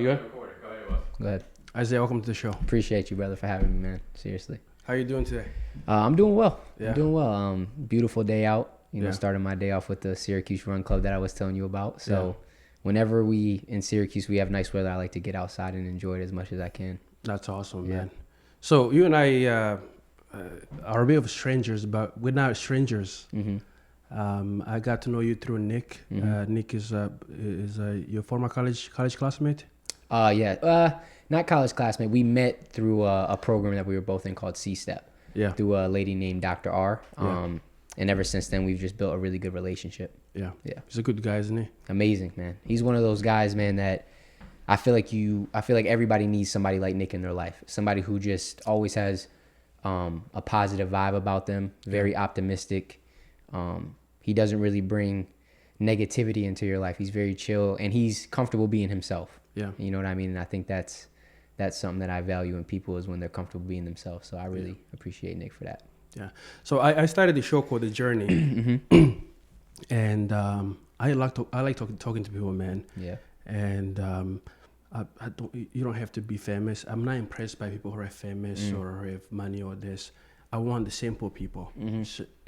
You good? Go ahead. Isaiah, welcome to the show. Appreciate you, brother, for having me, man. Seriously. How you doing today? I'm doing well. Yeah. I'm doing well. Beautiful day out. Yeah. Starting my day off with the Syracuse Run Club that I was telling you about. So whenever we in Syracuse, we have nice weather, I like to get outside and enjoy it as much as I can. That's awesome, Yeah. man. So you and I are a bit of strangers, but we're not strangers. Mm-hmm. I got to know you through Nick. Mm-hmm. Nick is your former college classmate. Not college classmate. We met through a program that we were both in called C-Step. Yeah. Through a lady named Dr. R. Yeah. And ever since then, we've just built a really good relationship. Yeah. Yeah. He's a good guy, isn't he? Amazing, man. He's one of those guys, man, that I feel like everybody needs somebody like Nick in their life. Somebody who just always has a positive vibe about them, very optimistic. He doesn't really bring negativity into your life. He's very chill and he's comfortable being himself. Yeah. You know what I mean? And I think that's something that I value in people is when they're comfortable being themselves. So I really appreciate Nick for that. Yeah. So I started the show called The Journey, Mm-hmm. and I like talking to people, man. Yeah. And you don't have to be famous. I'm not impressed by people who are famous or who have money or this. I want the simple people,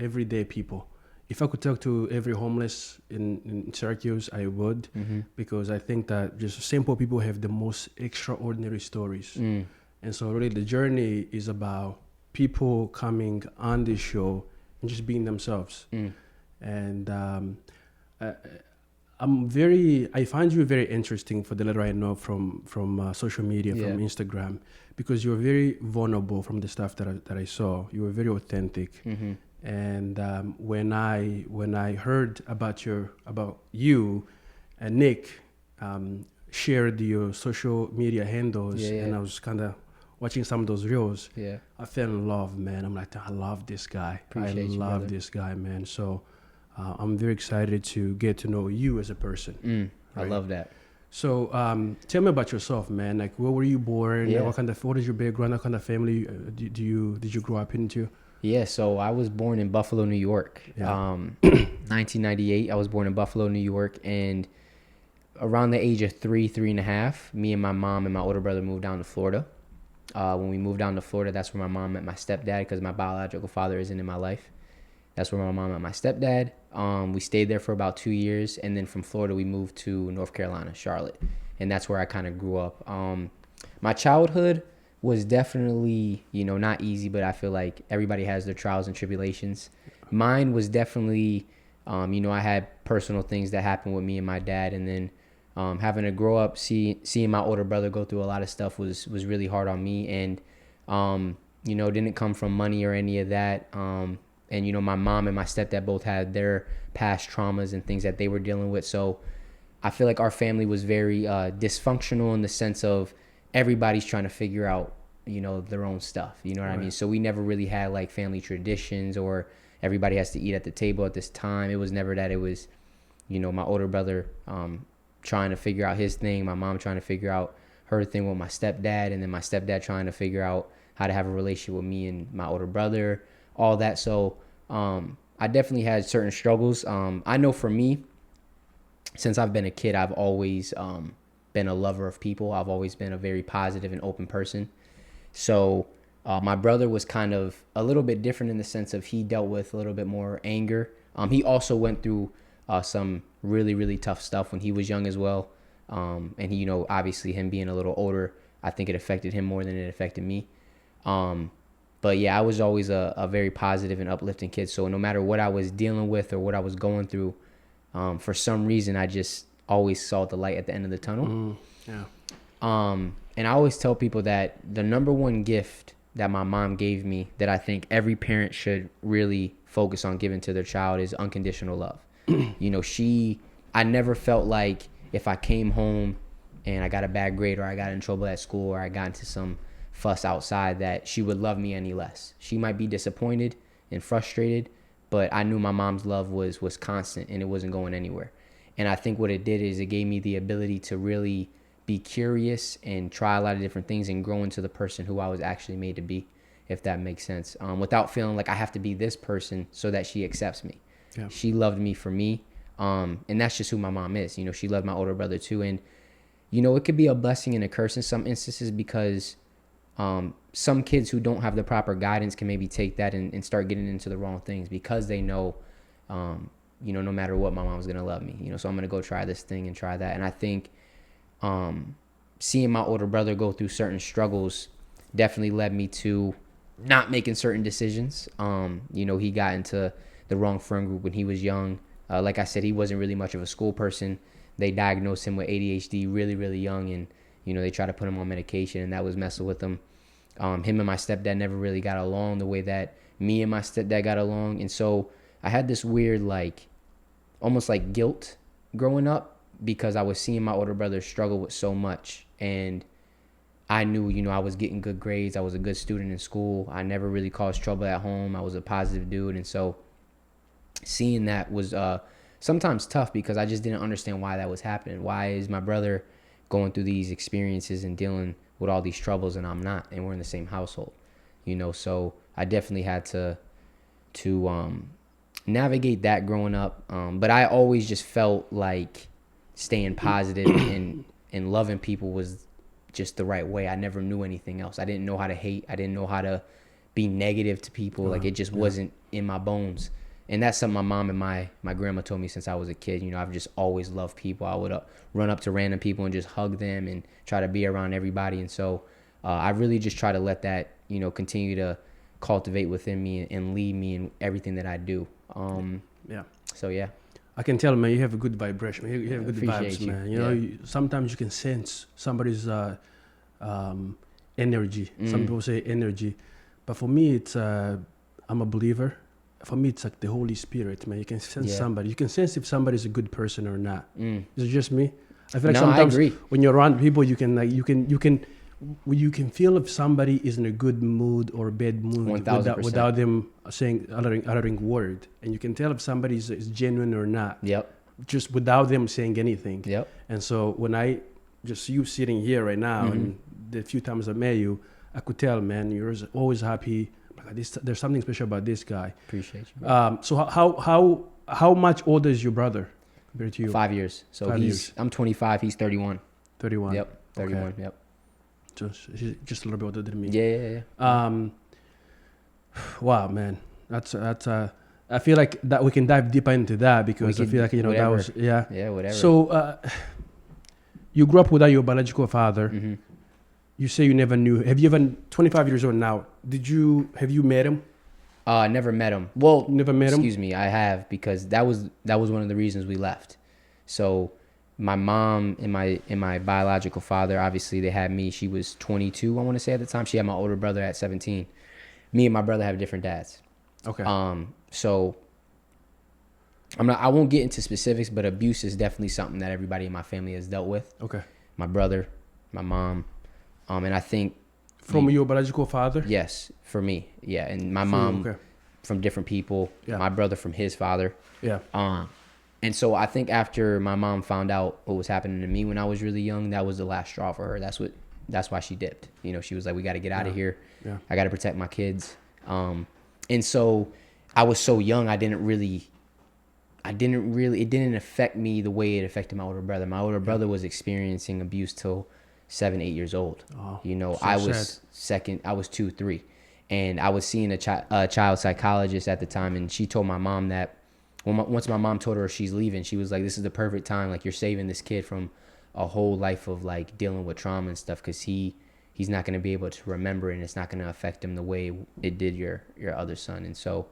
everyday people. If I could talk to every homeless in Syracuse, I would, because I think that just simple people have the most extraordinary stories. And so really the journey is about people coming on this show and just being themselves. And I find you very interesting for the little I know from social media, from Instagram, because you're very vulnerable from the stuff that I saw. You were very authentic. And when I heard about you and Nick shared your social media handles, and I was kind of watching some of those reels, I fell in love, man. I'm like, I love this guy. I love this guy, man. So I'm very excited to get to know you as a person. I love that. So tell me about yourself, man. Like, where were you born? What is your background? What kind of family did you grow up into? Yeah, so I was born in Buffalo, New York. 1998, I was born in Buffalo, New York, and around the age of 3.5, me and my mom and my older brother moved down to Florida. When we moved down to Florida, that's where my mom met my stepdad, because my biological father isn't in my life. That's where my mom met my stepdad. We stayed there for about 2 years, and then from Florida, we moved to North Carolina, Charlotte, and that's where I kind of grew up. My childhood was definitely, not easy, but I feel like everybody has their trials and tribulations. Mine was definitely, I had personal things that happened with me and my dad, and then having to grow up, seeing my older brother go through a lot of stuff was really hard on me, and didn't come from money or any of that. And my mom and my stepdad both had their past traumas and things that they were dealing with. So I feel like our family was very dysfunctional in the sense of everybody's trying to figure out, their own stuff. You know what I mean? So we never really had like family traditions or everybody has to eat at the table at this time. It was never that. It was, my older brother trying to figure out his thing, my mom trying to figure out her thing with my stepdad, and then my stepdad trying to figure out how to have a relationship with me and my older brother, all that. So I definitely had certain struggles. I know for me, since I've been a kid, I've always been a lover of people. I've always been a very positive and open person. So my brother was kind of a little bit different in the sense of he dealt with a little bit more anger. He also went through some really, really tough stuff when he was young as well. And he, obviously him being a little older, I think it affected him more than it affected me. But yeah, I was always a very positive and uplifting kid. So no matter what I was dealing with or what I was going through, for some reason, I just always saw the light at the end of the tunnel. And I always tell people that the number one gift that my mom gave me that I think every parent should really focus on giving to their child is unconditional love. I never felt like if I came home and I got a bad grade or I got in trouble at school or I got into some fuss outside that she would love me any less. She might be disappointed and frustrated, but I knew my mom's love was constant and it wasn't going anywhere. And I think what it did is it gave me the ability to really be curious and try a lot of different things and grow into the person who I was actually made to be, if that makes sense, without feeling like I have to be this person so that she accepts me. She loved me for me, and that's just who my mom is. She loved my older brother too, and it could be a blessing and a curse in some instances because some kids who don't have the proper guidance can maybe take that and start getting into the wrong things because they know, no matter what, my mom's going to love me, so I'm going to go try this thing and try that. And I think seeing my older brother go through certain struggles definitely led me to not making certain decisions. He got into the wrong friend group when he was young. Like I said, he wasn't really much of a school person. They diagnosed him with ADHD really, really young, and they tried to put him on medication, and that was messing with him. Him and my stepdad never really got along the way that me and my stepdad got along, and so I had this weird, almost like guilt growing up because I was seeing my older brother struggle with so much, and I knew, I was getting good grades. I was a good student in school. I never really caused trouble at home. I was a positive dude, and so seeing that was sometimes tough because I just didn't understand why that was happening. Why is my brother going through these experiences and dealing with all these troubles and I'm not, and we're in the same household, so I definitely had to navigate that growing up. But I always just felt like staying positive and loving people was just the right way. I never knew anything else. I didn't know how to hate. I didn't know how to be negative to people. Like it just wasn't in my bones. And that's something my mom and my grandma told me since I was a kid. I've just always loved people. I would run up to random people and just hug them and try to be around everybody. And so I really just try to let that, continue to cultivate within me and lead me in everything that I do. So, yeah. I can tell, man, you have a good vibration. You have good vibes, you. man. Sometimes you can sense somebody's energy. Some people say energy. But for me, it's I'm a believer. For me, it's like the Holy Spirit, man. You can sense somebody. You can sense if somebody's a good person or not. Is it just me? I feel like sometimes when you're around people, you can feel if somebody is in a good mood or a bad mood without them uttering word, and you can tell if somebody is genuine or not. Yep. Just without them saying anything. Yep. And so when I just you sitting here right now, and the few times I met you, I could tell, man, you're always happy. There's something special about this guy. Appreciate you. So how much older is your brother compared to you? 5 years. So I'm 25. He's 31. 31. Yep. 31. Okay. Yep. Just a little bit older than me. Yeah. Wow, man, that's I feel like that we can dive deeper into that because I feel like whatever. That was whatever. So you grew up without your biological father. Mm-hmm. You say you never knew. Have you even 25 years old now? Have you met him? Never met him. Well, never met him. Excuse me, I have because that was one of the reasons we left. So my mom and my biological father, obviously they had me. She was 22, I want to say at the time. She had my older brother at 17. Me and my brother have different dads. Okay. So I won't get into specifics, but abuse is definitely something that everybody in my family has dealt with. Okay. My brother, my mom, and I think from your biological father? Yes, for me. Yeah, and my mom from different people. Yeah. My brother from his father. Yeah. And so I think after my mom found out what was happening to me when I was really young, that was the last straw for her. That's why she dipped. She was like, we got to get out of here. Yeah. I got to protect my kids. And so I was so young, it didn't affect me the way it affected my older brother. My older brother was experiencing abuse till 7, 8 years old. Oh, I was second. I was 2, 3, and I was seeing a child psychologist at the time, and she told my mom that once my mom told her she's leaving, she was like, "This is the perfect time. Like, you're saving this kid from a whole life of like dealing with trauma and stuff, because he's not going to be able to remember, and it's not going to affect him the way it did your other son." And so,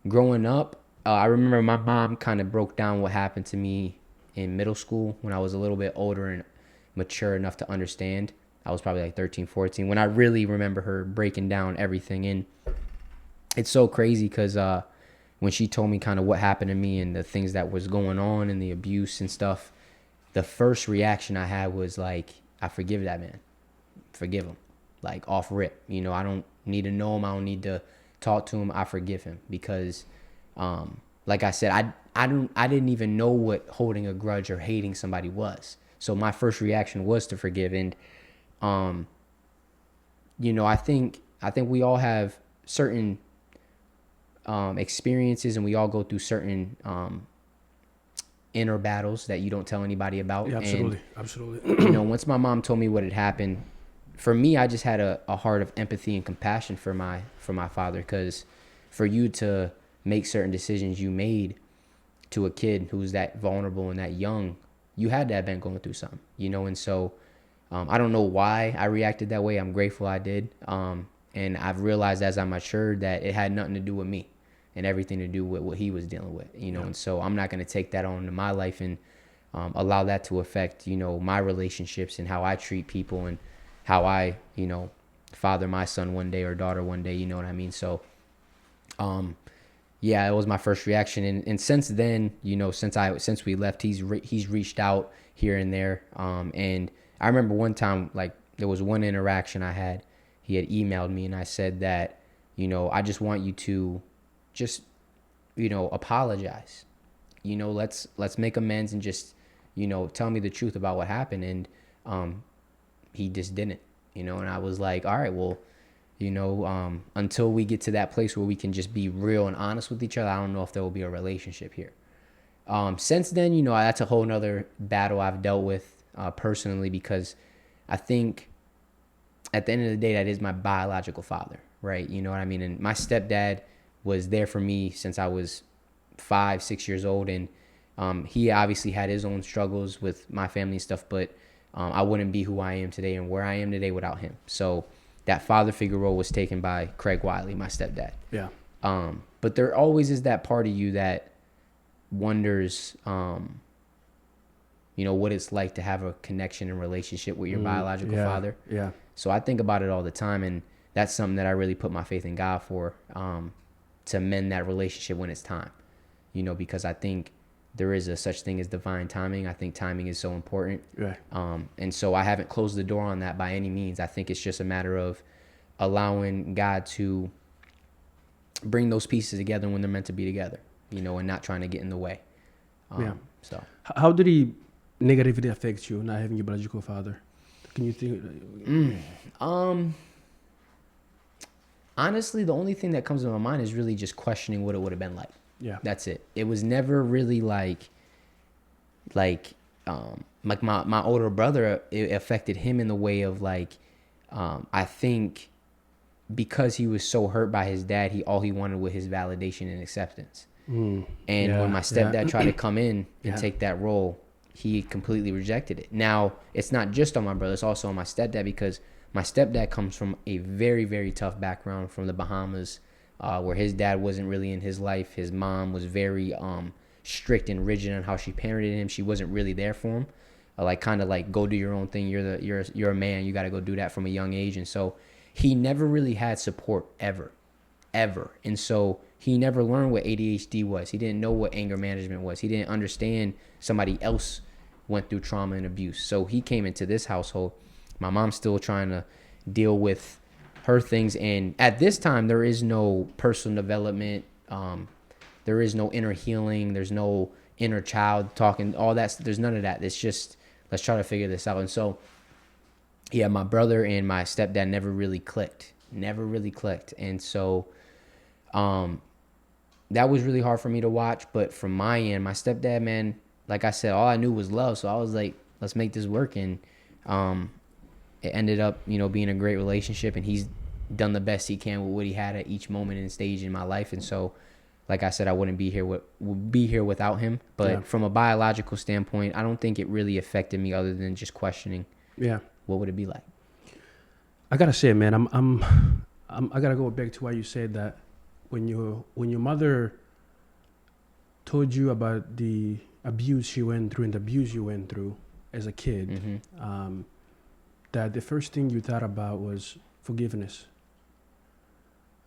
growing up, I remember my mom kind of broke down what happened to me in middle school when I was a little bit older and mature enough to understand. I was probably like 13, 14 when I really remember her breaking down everything. And it's so crazy because when she told me kind of what happened to me and the things that was going on and the abuse and stuff, the first reaction I had was like, I forgive that man. Forgive him. Like, off rip. I don't need to know him. I don't need to talk to him. I forgive him because like I said, I didn't even know what holding a grudge or hating somebody was. So my first reaction was to forgive. And I think we all have certain experiences, and we all go through certain inner battles that you don't tell anybody about. Yeah, absolutely, And, absolutely. once my mom told me what had happened, for me, I just had a heart of empathy and compassion for my father, because for you to make certain decisions you made to a kid who's that vulnerable and that young, you had to have been going through something, and so I don't know why I reacted that way. I'm grateful I did. And I've realized as I matured that it had nothing to do with me and everything to do with what he was dealing with, Yeah. and so I'm not going to take that on into my life and allow that to affect, my relationships and how I treat people and how I, father my son one day or daughter one day, you know what I mean? So, yeah, it was my first reaction. And since then, since we left, he's reached out here and there. And I remember one time, like, there was one interaction I had. He had emailed me and I said that, I just want you to just, apologize. Let's make amends and just, tell me the truth about what happened. And he just didn't, and I was like, all right, well, until we get to that place where we can just be real and honest with each other, I don't know if there will be a relationship here. Since then, that's a whole nother battle I've dealt with personally, because I think at the end of the day, that is my biological father, right? You know what I mean? And my stepdad was there for me since I was 5-6 years old. And he obviously had his own struggles with my family and stuff, but I wouldn't be who I am today and where I am today without him. So that father figure role was taken by Craig Wiley, my stepdad. Yeah. But there always is that part of you that wonders, what it's like to have a connection and relationship with your biological father. Yeah. So I think about it all the time, and that's something that I really put my faith in God for, to mend that relationship when it's time, because I think there is a such thing as divine timing. I think timing is so important. Right. And so I haven't closed the door on that by any means. I think it's just a matter of allowing God to bring those pieces together when they're meant to be together, and not trying to get in the way. Yeah. So How did he negatively affect you, not having your biological father? Can you think? Honestly, the only thing that comes to my mind is really just questioning what it would have been like. Yeah. That's it. It was never really like my older brother. It affected him in the way of like, I think because he was so hurt by his dad, all he wanted was his validation and acceptance. And when my stepdad tried to come in and take that role, he completely rejected it. Now, it's not just on my brother, it's also on my stepdad, because my stepdad comes from a very, very tough background from the Bahamas, where his dad wasn't really in his life. His mom was very strict and rigid on how she parented him. She wasn't really there for him. Kind of like, go do your own thing. You're a man. You got to go do that from a young age. And so he never really had support ever. And so he never learned what ADHD was. He didn't know what anger management was. He didn't understand somebody else went through trauma and abuse. So he came into this household. My mom's still trying to deal with her things. And at this time, there is no personal development. There is no inner healing. There's no inner child talking, all that. There's none of that. It's just, let's try to figure this out. And so, yeah, my brother and my stepdad never really clicked. And so that was really hard for me to watch. But from my end, my stepdad, man, like I said, all I knew was love. So I was like, let's make this work. And it ended up, being a great relationship. And he's done the best he can with what he had at each moment and stage in my life. And so, like I said, I wouldn't be here without him. But from a biological standpoint, I don't think it really affected me other than just questioning. Yeah. What would it be like? I gotta say, man, I gotta go back to why you said that when your mother told you about the abuse she went through and the abuse you went through as a kid, that the first thing you thought about was forgiveness.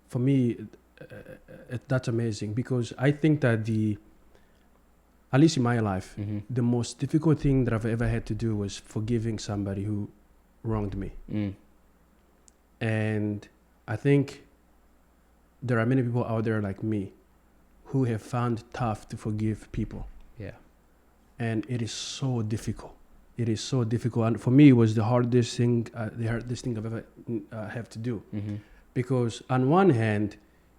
For me, that's amazing, because I think that at least in my life, the most difficult thing that I've ever had to do was forgiving somebody who wronged me. And I think there are many people out there like me who have found tough to forgive people. Yeah. And it is so difficult. And for me, it was the hardest thing I've ever have to do. Because on one hand,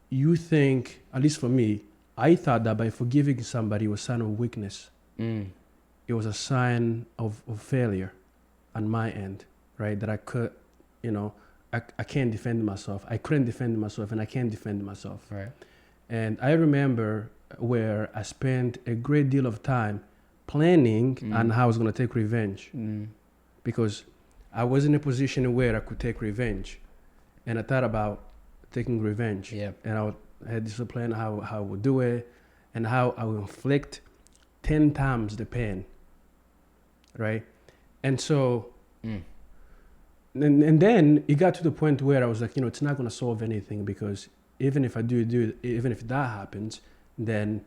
you think, at least for me, I thought that by forgiving somebody was a sign of weakness. it was a sign of failure on my end, right? That I could, you know, I can't defend myself. I couldn't defend myself, and I can't defend myself. Right. And I remember where I spent a great deal of time planning on how I was going to take revenge, because I was in a position where I could take revenge, and I thought about taking revenge. Yeah. And I had this plan how I would do it, and how I would inflict 10 times the pain, right? And so, and then it got to the point where I was like, it's not going to solve anything, because even if I even if that happens, then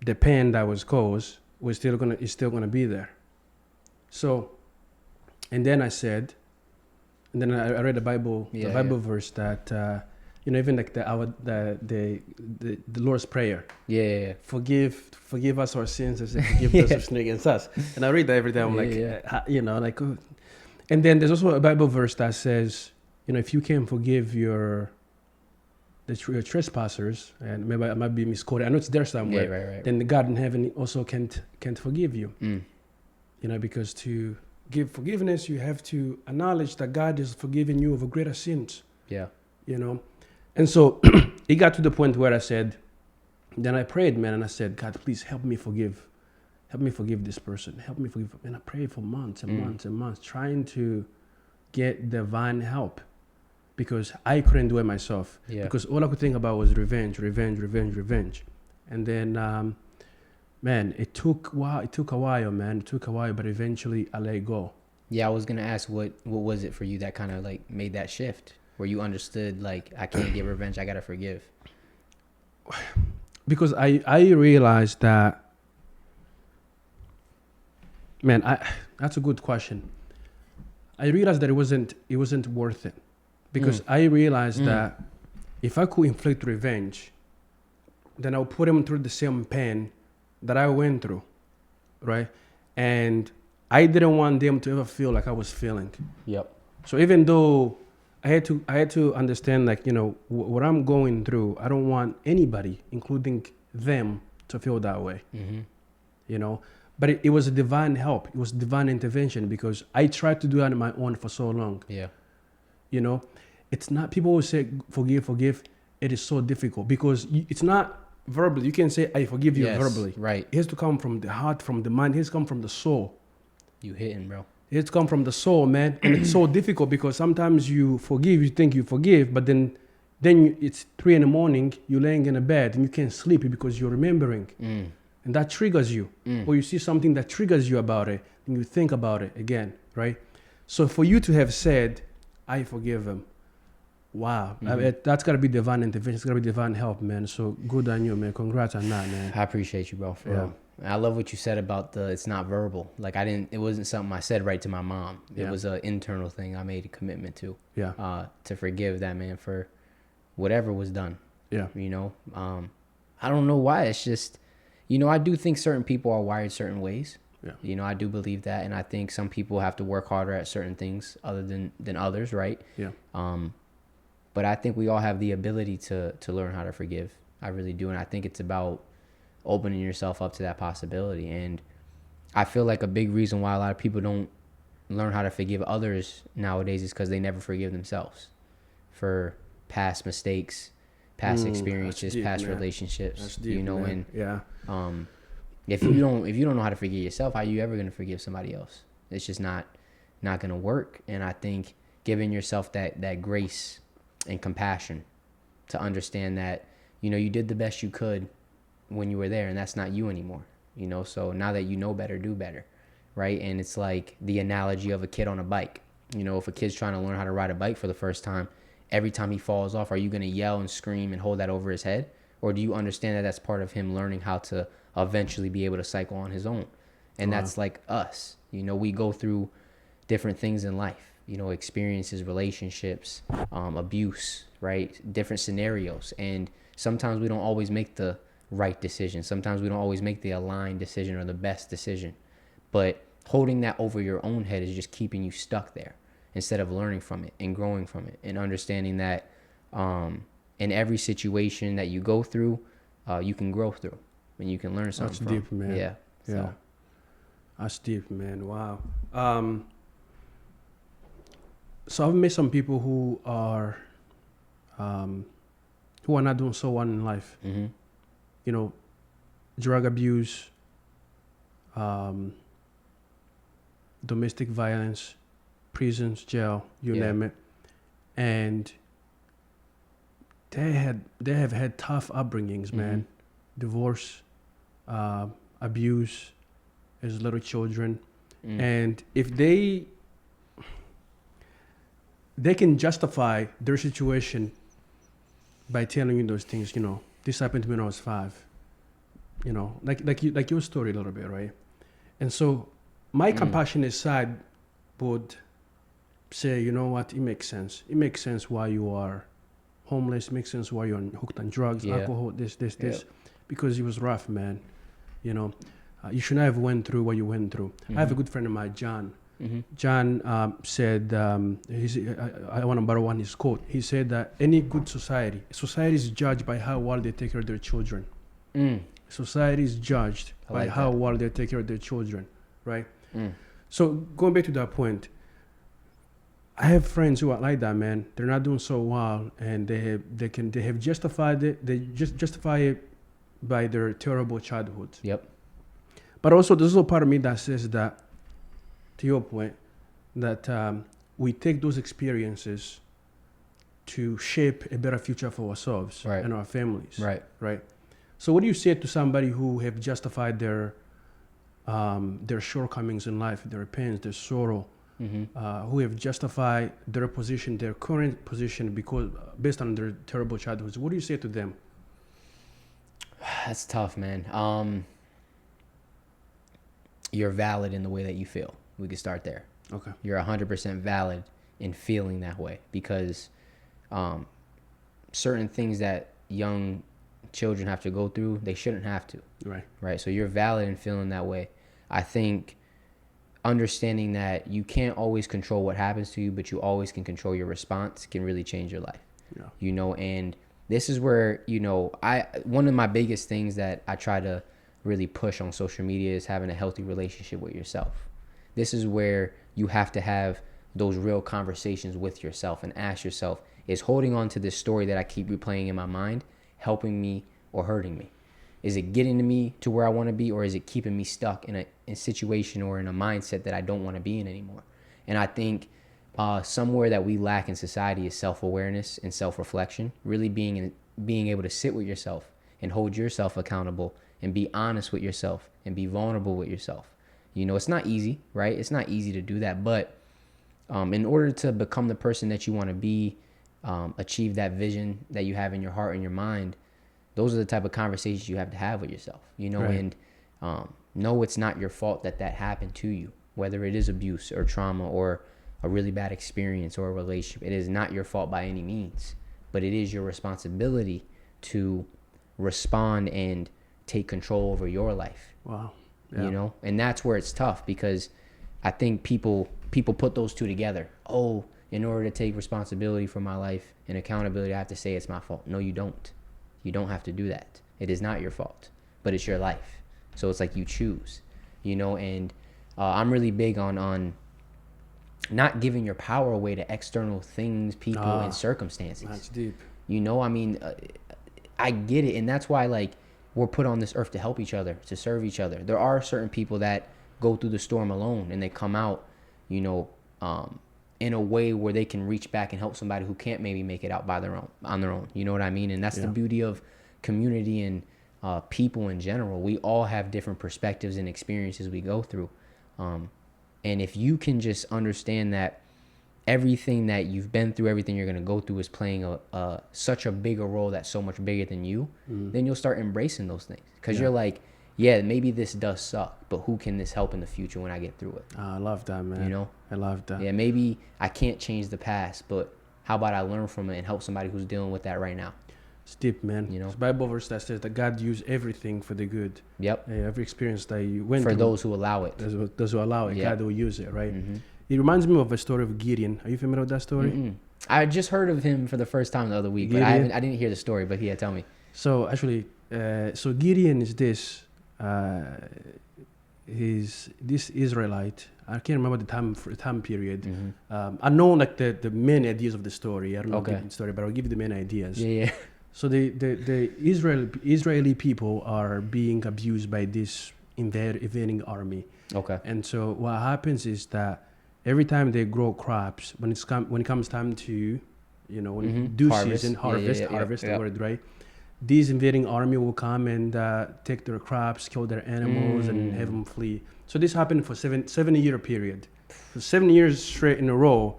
the pain that was caused is still gonna be there. So, and then I said, and then I read the Bible verse that even like the Lord's Prayer. Yeah. Forgive us our sins as they forgive those who sin against us. And I read that every day. I'm like, and then there's also a Bible verse that says, if you can forgive your trespassers, and maybe I might be misquoted, I know it's there somewhere. Yeah, right. Then the God in heaven also can't forgive you. Because to give forgiveness, you have to acknowledge that God is forgiving you of a greater sins. Yeah. And so it got to the point where I said, then I prayed, man, and I said, God, please help me forgive this person. Help me forgive. And I prayed for months and months and months, trying to get divine help, because I couldn't do it myself. Yeah. Because all I could think about was revenge. And then, man, it took a while, man. It took a while, but eventually I let go. Yeah, I was going to ask, what was it for you that kind of like made that shift, where you understood, like, I can't get revenge, I got to forgive? Because I realized that, man, that's a good question. I realized that it wasn't worth it, because I realized that if I could inflict revenge, then I'll put him through the same pain that I went through, right? And I didn't want them to ever feel like I was feeling. Yep. So even though I had to understand, like, what I'm going through, I don't want anybody, including them, to feel that way. But it was a divine help. It was divine intervention, because I tried to do that on my own for so long. Yeah. It's not, people will say, forgive. It is so difficult, because it's not verbally. You can say, I forgive you verbally. Right. It has to come from the heart, from the mind. It has to come from the soul. You hitting, bro. It has to come from the soul, man. And it's so difficult, because sometimes you forgive, you think you forgive, but then it's 3 a.m, you're laying in a bed and you can't sleep because you're remembering. And that triggers you. Or you see something that triggers you about it, and you think about it again, right? So for you to have said, I forgive him, wow, that's got to be divine intervention. It's got to be divine help, man. So good on you, man. Congrats on that, man. I appreciate you, bro, for real. I love what you said about it's not verbal. Like, it wasn't something I said right to my mom. It was an internal thing I made a commitment to. Yeah. To forgive that man for whatever was done. Yeah. I don't know why. It's just, I do think certain people are wired certain ways. Yeah. I do believe that. And I think some people have to work harder at certain things other than others, right? Yeah. But I think we all have the ability to learn how to forgive. I really do. And I think it's about opening yourself up to that possibility. And I feel like a big reason why a lot of people don't learn how to forgive others nowadays is because they never forgive themselves for past mistakes, past experiences, deep, past relationships. That's deep, and if you don't know how to forgive yourself, how are you ever going to forgive somebody else? It's just not going to work. And I think giving yourself that grace and compassion to understand that, you did the best you could when you were there, and that's not you anymore. So now that you know better, do better, right? And it's like the analogy of a kid on a bike. If a kid's trying to learn how to ride a bike for the first time, every time he falls off, are you going to yell and scream and hold that over his head? Or do you understand that that's part of him learning how to eventually be able to cycle on his own? And that's like us. We go through different things in life, experiences, relationships, abuse, right? Different scenarios. And sometimes we don't always make the right decision. Sometimes we don't always make the aligned decision or the best decision. But holding that over your own head is just keeping you stuck there instead of learning from it and growing from it and understanding that in every situation that you go through, you can grow through and you can learn something from. Deep, man. Yeah. Yeah. So. That's deep, man. Wow. So I've met some people who are not doing so well in life. Mm-hmm. You know, drug abuse, um, domestic violence, prisons, jail, you name it, and they have had tough upbringings, man. Divorce, abuse as little children, and if they can justify their situation by telling you those things, you know, this happened to me when I was 5, you know, like your story a little bit, right? And so my compassionate side would say, you know what, it makes sense. It makes sense why you are homeless. It makes sense why you're hooked on drugs, alcohol, this, because it was rough, man. You know, you should not have went through what you went through. I have a good friend of mine, John. John said, I want to borrow one his quote. He said that any good society is judged by how well they take care of their children. Society is judged by how well they take care of their children, right? So going back to that point, I have friends who are like that, man. They're not doing so well, and they have justified it. They just justify it by their terrible childhood. Yep. But also, there's also part of me that says that, to your point, that we take those experiences to shape a better future for ourselves and our families. Right. So what do you say to somebody who have justified their shortcomings in life, their pains, their sorrow, who have justified their position, their current position, because based on their terrible childhoods? What do you say to them? That's tough, man. You're valid in the way that you feel. We could start there. Okay. You're 100% valid in feeling that way, because certain things that young children have to go through, they shouldn't have to. Right. So you're valid in feeling that way. I think understanding that you can't always control what happens to you, but you always can control your response can really change your life. Yeah. You know, and this is where, you know, one of my biggest things that I try to really push on social media is having a healthy relationship with yourself. This is where you have to have those real conversations with yourself and ask yourself, is holding on to this story that I keep replaying in my mind helping me or hurting me? Is it getting to me to where I want to be, or is it keeping me stuck in a situation or in a mindset that I don't want to be in anymore? And I think somewhere that we lack in society is self-awareness and self-reflection, really being able to sit with yourself and hold yourself accountable and be honest with yourself and be vulnerable with yourself. You know, it's not easy, right? It's not easy to do that, but in order to become the person that you want to be, achieve that vision that you have in your heart and your mind, those are the type of conversations you have to have with yourself, you know, and know it's not your fault that happened to you, whether it is abuse or trauma or a really bad experience or a relationship. It is not your fault by any means, but it is your responsibility to respond and take control over your life. Wow. Yeah. You know, and that's where it's tough, because I think people put those two together. Oh, in order to take responsibility for my life and accountability, I have to say it's my fault. No, you don't. You don't have to do that. It is not your fault, but it's your life. So it's like you choose, you know, and I'm really big on not giving your power away to external things, people, and circumstances. That's deep. You know, I mean, I get it. And that's why, like, we're put on this earth to help each other, to serve each other. There are certain people that go through the storm alone and they come out, you know, in a way where they can reach back and help somebody who can't maybe make it out on their own. You know what I mean? And that's the beauty of community and people in general. We all have different perspectives and experiences we go through. And if you can just understand that everything that you've been through, everything you're going to go through is playing such a bigger role that's so much bigger than you, then you'll start embracing those things. Because you're like, yeah, maybe this does suck, but who can this help in the future when I get through it? I love that, man. You know? I love that. Yeah, maybe I can't change the past, but how about I learn from it and help somebody who's dealing with that right now? It's deep, man. You know? It's a Bible verse that says that God used everything for the good. Yep. Every experience that you went through. For those who allow it. Those who allow it, God will use it, right? It reminds me of a story of Gideon. Are you familiar with that story? I just heard of him for the first time the other week, but I didn't hear the story, but tell me. So actually, so Gideon is this, this Israelite. I can't remember the time period. I know like the main ideas of the story. I don't know the story, but I'll give you the main ideas. Yeah. So the Israeli people are being abused by this invading army. Okay. And so what happens is that every time they grow crops, when it comes time to, when Harvest. season, harvest, the word, right? These invading army will come and take their crops, kill their animals, and have them flee. So this happened for 7-year period. For 7 years straight in a row.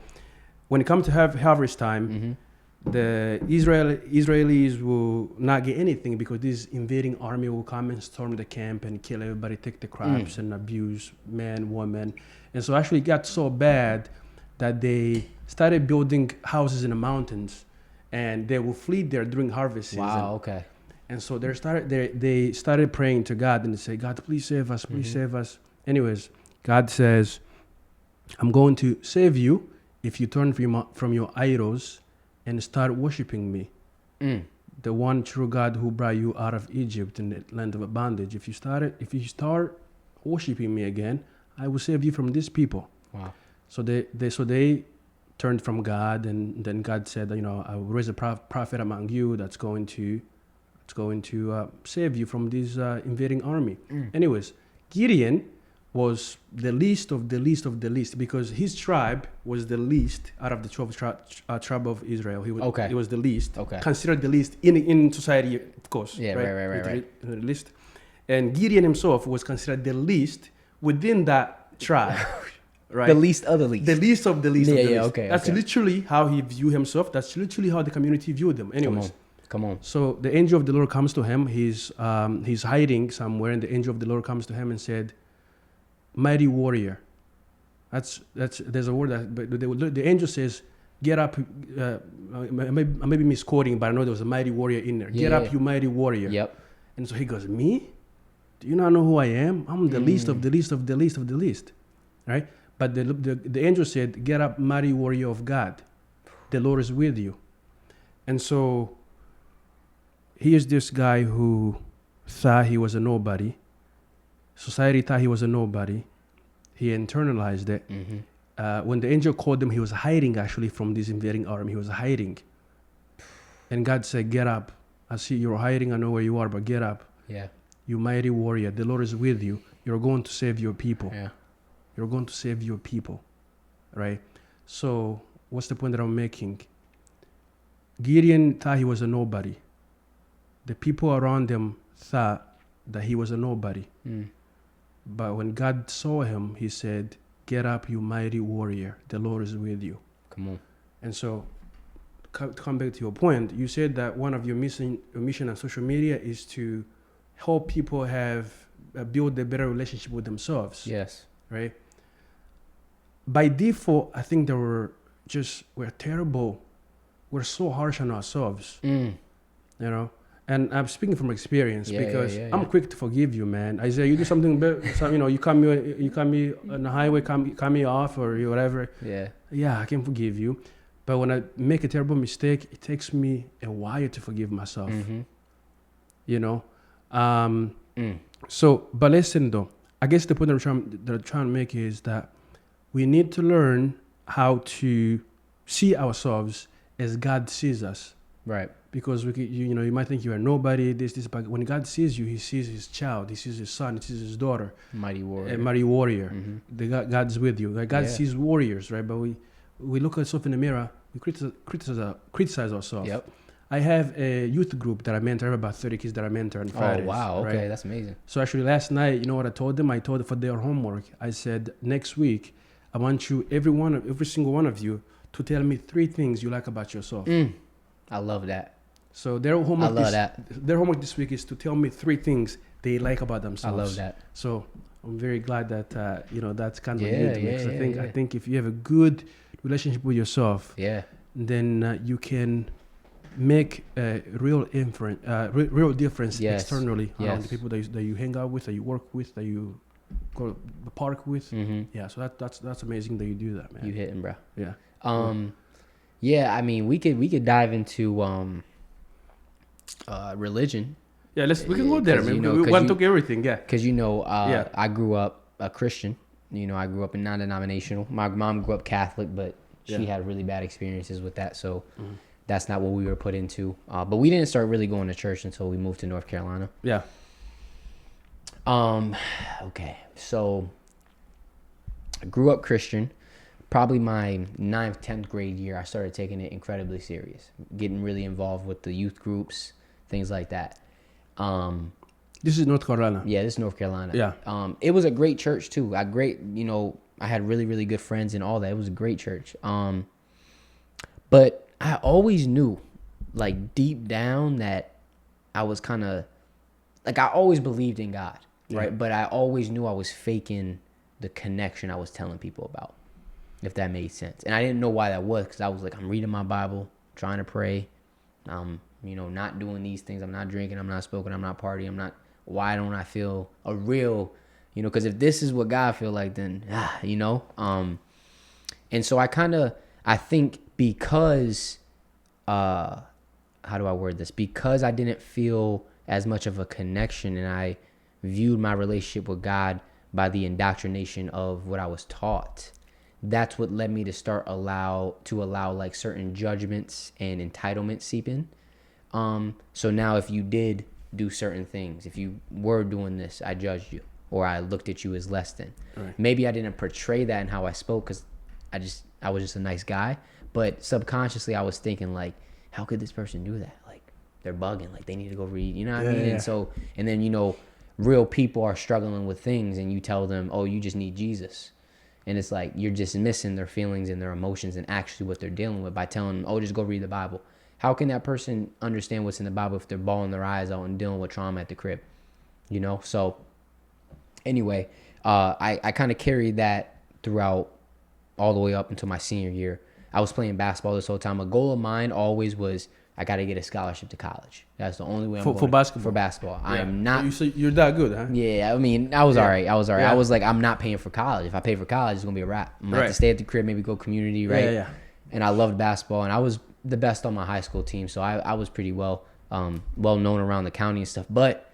When it comes to harvest time, the Israelis will not get anything because this invading army will come and storm the camp and kill everybody, take the crops and abuse men, women. And so actually it got so bad that they started building houses in the mountains and they will flee there during harvest season. Wow, okay. And so they started praying to God and they say, God, please save us, please save us. Anyways, God says, I'm going to save you if you turn from your idols and start worshiping me, the one true God who brought you out of Egypt in the land of bondage. If you start worshiping me again, I will save you from these people. Wow. So they turned from God, and then God said, I will raise a prophet among you that's going to save you from this invading army. Anyways, Gideon was the least of the least of the least because his tribe was the least out of the 12 tribe of Israel. He was the least, considered the least in society, of course. Yeah, right. The least. And Gideon himself was considered the least within that tribe. Right? The least of the least. The least of the least of the least. Okay. That's literally how he viewed himself. That's literally how the community viewed him. Anyways. Come on. So the angel of the Lord comes to him. He's hiding somewhere, and the angel of the Lord comes to him and said, "Mighty warrior." There's a word but the angel says, "Get up." I may be misquoting, but I know there was a mighty warrior in there. Get up, you mighty warrior. Yep. And so he goes, "Me? Do you not know who I am? I'm the least of the least of the least of the least." Right? But the angel said, "Get up, mighty warrior of God. The Lord is with you." And so here's this guy who thought he was a nobody. Society thought he was a nobody. He internalized it. When the angel called him, he was hiding actually from this invading army. He was hiding. And God said, "Get up. I see you're hiding. I know where you are, but get up. Yeah. You mighty warrior. The Lord is with you. You're going to save your people." Yeah. You're going to save your people. Right? So what's the point that I'm making? Gideon thought he was a nobody. The people around him thought that he was a nobody. But when God saw him, he said, "Get up, you mighty warrior. The Lord is with you." Come on. And so, to come back to your point, you said that one of your mission on social media is to help people build a better relationship with themselves. Yes. Right? By default, I think we're terrible. We're so harsh on ourselves. And I'm speaking from experience because I'm quick to forgive you, man. I say you do something, you cut me on the highway, cut me off or whatever. Yeah, I can forgive you. But when I make a terrible mistake, it takes me a while to forgive myself. So, but listen though, I guess the point that I'm trying to make is that we need to learn how to see ourselves as God sees us. Right. Because you might think you are nobody, but when God sees you, he sees his child, he sees his son, he sees his daughter. Mighty warrior. A mighty warrior. God's with you. Like God sees warriors, right? But we look at ourselves in the mirror, we criticize ourselves. Yep. I have a youth group that I mentor. I have about 30 kids that I mentor on Fridays. Oh, wow. Okay, right? That's amazing. So actually last night, you know what I told them? I told them for their homework, I said, next week, I want you, every single one of you, to tell me 3 things you like about yourself. I love that. So their homework Their homework this week is to tell me 3 things they like about themselves. I love that. So I'm very glad that that's kind of what you do. I think if you have a good relationship with yourself, then you can make a real difference externally around the people that you hang out with, that you work with, that you go to the park with. Yeah, so that's amazing that you do that, man. You hitting, bro. Yeah. Yeah, I mean, we could dive into religion. Yeah, we can go there, man. We want to talk everything, yeah. Because, I grew up a Christian. I grew up in non-denominational. My mom grew up Catholic, but she had really bad experiences with that, so that's not what we were put into. But we didn't start really going to church until we moved to North Carolina. Yeah. Okay, so I grew up Christian. Probably my 9th, 10th grade year, I started taking it incredibly serious, getting really involved with the youth groups, things like that. This is North Carolina. Yeah, this is North Carolina. Yeah. It was a great church too. I had really, really good friends and all that. It was a great church. But I always knew, like deep down, that I was kind of, like, I always believed in God, right? But I always knew I was faking the connection I was telling people about, if that made sense. And I didn't know why that was, because I was like, I'm reading my Bible, trying to pray, not doing these things. I'm not drinking, I'm not smoking, I'm not partying, why don't I feel a real, because if this is what God feel like, then, and so I think because, how do I word this? Because I didn't feel as much of a connection, and I viewed my relationship with God by the indoctrination of what I was taught. That's what led me to allow like certain judgments and entitlements seep in. So now if you did do certain things, if you were doing this, I judged you, or I looked at you as less than. Right. Maybe I didn't portray that in how I spoke, because I was just a nice guy, but subconsciously I was thinking, like, how could this person do that? Like, they're bugging, like they need to go read, you know what I mean? Yeah. And then real people are struggling with things, and you tell them, oh, you just need Jesus. And it's like you're dismissing their feelings and their emotions and actually what they're dealing with by telling them, oh, just go read the Bible. How can that person understand what's in the Bible if they're bawling their eyes out and dealing with trauma at the crib? So anyway, I kind of carried that throughout all the way up until my senior year. I was playing basketball this whole time. A goal of mine always was, I got to get a scholarship to college. That's the only way I'm going. For basketball? For basketball. Yeah. I am not. You're that good, huh? Yeah, I mean, I was all right. Yeah. I was like, I'm not paying for college. If I pay for college, it's going to be a wrap. I'm going to have to stay at the crib, maybe go community, right? Yeah. And I loved basketball, and I was the best on my high school team, so I was pretty well known around the county and stuff, but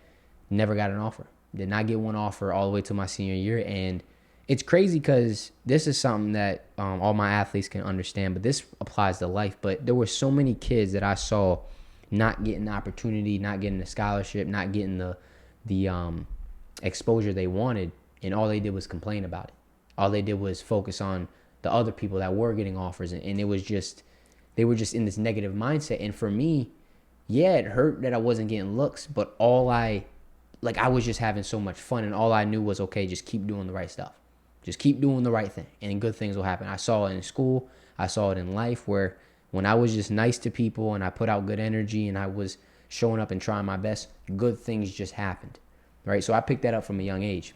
never got an offer. Did not get one offer all the way to my senior year, and it's crazy because this is something that all my athletes can understand, but this applies to life. But there were so many kids that I saw not getting the opportunity, not getting the scholarship, not getting the exposure they wanted, and all they did was complain about it. All they did was focus on the other people that were getting offers, and it was just, they were just in this negative mindset. And for me, yeah, it hurt that I wasn't getting looks, but I was just having so much fun, and all I knew was, okay, just keep doing the right stuff. Just keep doing the right thing, and good things will happen. I saw it in school. I saw it in life, where when I was just nice to people and I put out good energy and I was showing up and trying my best, good things just happened, right? So I picked that up from a young age.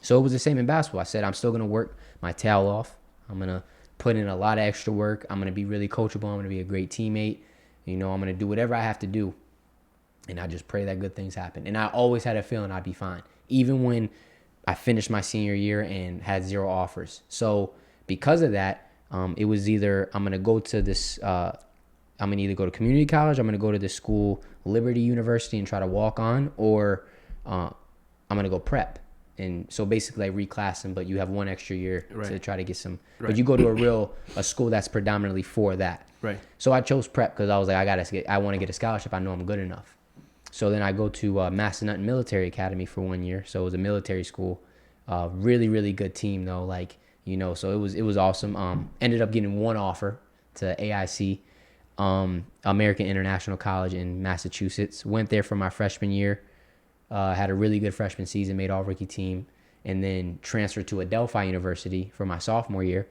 So it was the same in basketball. I said, I'm still going to work my tail off. I'm going to put in a lot of extra work. I'm going to be really coachable. I'm going to be a great teammate. I'm going to do whatever I have to do. And I just pray that good things happen. And I always had a feeling I'd be fine, even when I finished my senior year and had 0 offers. So because of that, it was either I'm going to go to this, I'm going to either go to community college, I'm going to go to this school, Liberty University, and try to walk on, or I'm going to go prep. And so basically I reclass them, but you have 1 extra year to try to get some, but you go to a school that's predominantly for that. Right. So I chose prep because I was like, I want to get a scholarship. I know I'm good enough. So then I go to Massanutten Military Academy for 1 year. So it was a military school, really, really good team though. So it was awesome. Ended up getting 1 offer to AIC, American International College in Massachusetts. Went there for my freshman year. Had a really good freshman season, made all rookie team, and then transferred to Adelphi University for my sophomore year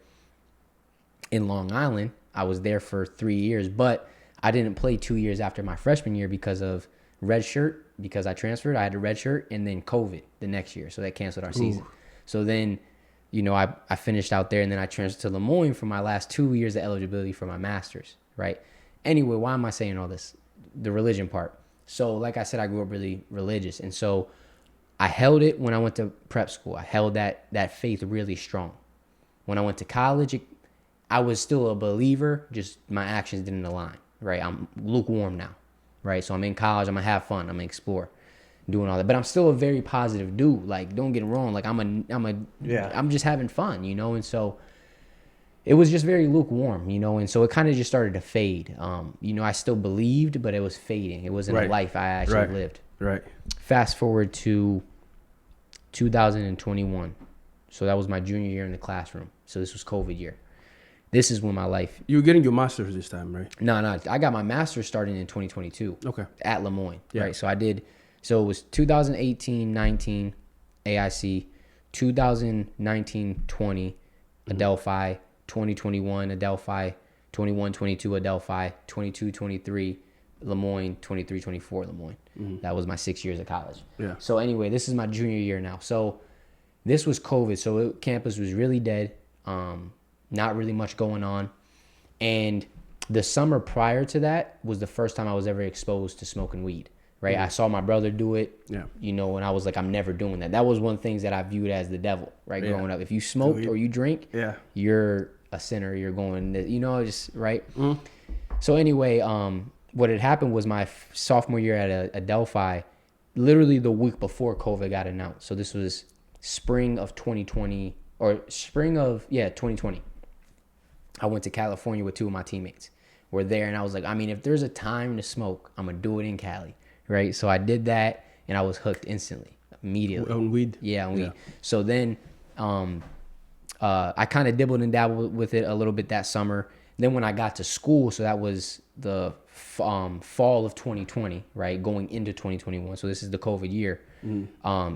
in Long Island. I was there for 3 years, but I didn't play 2 years after my freshman year because of red shirt, because I transferred. I had a red shirt, and then COVID the next year, so that canceled our season. So then, I finished out there, and then I transferred to Lemoyne for my last 2 years of eligibility for my master's, right? Anyway, why am I saying all this? The religion part. So like I said, I grew up really religious. And so I held it when I went to prep school. I held that faith really strong. When I went to college, I was still a believer, just my actions didn't align, right? I'm lukewarm now, right? So I'm in college, I'm going to have fun, I'm going to explore. doing all that. But I'm still a very positive dude. Like, don't get it wrong. Like, I'm just having fun, you know? And so it was just very lukewarm, you know? And so it kind of just started to fade. You know, I still believed, but it was fading. It wasn't a life I actually lived. Right. Fast forward to 2021. So that was my junior year in the classroom. So this was COVID year. This is when my life... You were getting your master's this time, right? No. I got my master's starting in 2022. Okay. At Lemoyne, right? So I did... So it was 2018-19 AIC, 2019-20 Adelphi, 2021 Adelphi, 21-22 Adelphi, 22-23 Lemoyne, 23-24 Lemoyne. That was my 6 years of college. Yeah. So anyway, this is my junior year now. So this was COVID. So campus was really dead. Not really much going on. And the summer prior to that was the first time I was ever exposed to smoking weed, right? I saw my brother do it, you know, and I was like, I'm never doing that. That was one of the things that I viewed as the devil, right? Growing up. If you smoked or you drink, you're a sinner. You're going, you know, just, right? So anyway, what had happened was my sophomore year at Adelphi, literally the week before COVID got announced. So this was spring of 2020 or spring of, 2020. I went to California with two of my teammates. We're there, and I was like, I mean, if there's a time to smoke, I'm going to do it in Cali, right? So I did that, and I was hooked instantly, immediately. On weed? Yeah, on weed. So then I kind of dibbled and dabbled with it a little bit that summer. Then when I got to school, so that was the fall of 2020, right, going into 2021. So this is the COVID year.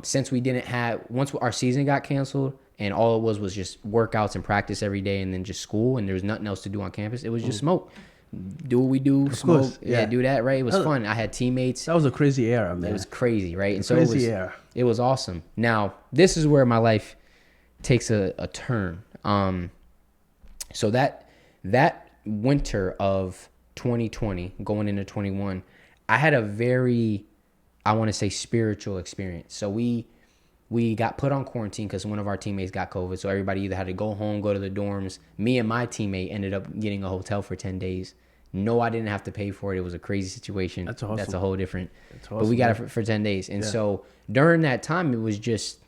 Since we didn't have, once our season got canceled, and all it was just workouts and practice every day and then just school, and there was nothing else to do on campus. It was just smoke. Do what we do, smoke. Course, do that, right? It was fun. I had teammates. That was a crazy era, man. It was crazy, right? And so era. It was awesome. Now, this is where my life takes a turn. So that winter of 2020 going into 21, I had a very, I want to say, spiritual experience. So we got put on quarantine because one of our teammates got COVID. So everybody either had to go home, go to the dorms. Me and my teammate ended up getting a hotel for 10 days. No, I didn't have to pay for it. It was a crazy situation. That's awesome. That's a whole different. That's awesome, but we got it for 10 days. And so during that time, it was just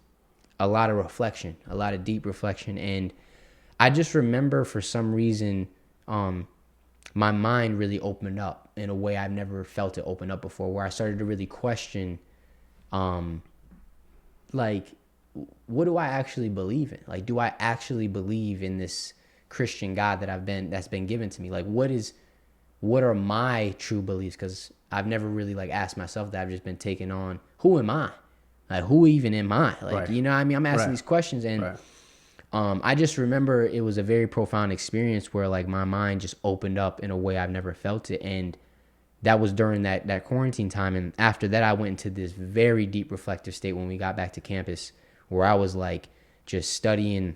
a lot of reflection, a lot of deep reflection. And I just remember for some reason, my mind really opened up in a way I've never felt it open up before, where I started to really question, like, what do I actually believe in? Like, do I actually believe in this Christian God that's been given to me? Like, what are my true beliefs? Because I've never really like asked myself that. I've just been taking on, who am I? Like, who even am I? Like, you know what I mean? I'm asking these questions, and I just remember it was a very profound experience where like my mind just opened up in a way I've never felt it. And that was during that quarantine time. And after that, I went into this very deep reflective state when we got back to campus, where I was like just studying.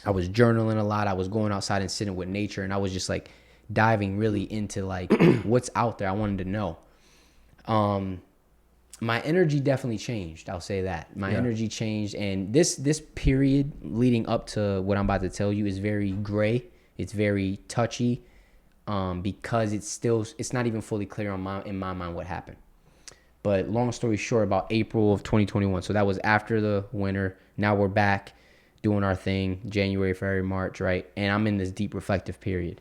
I was journaling a lot. I was going outside and sitting with nature. And I was just like diving really into like what's out there. I wanted to know. My energy definitely changed. I'll say that. My energy changed. And this period leading up to what I'm about to tell you is very gray. It's very touchy. Because it's not even fully clear in my mind what happened. But long story short, about April of 2021. So that was after the winter. Now we're back doing our thing, January, February, March, right? And I'm in this deep reflective period.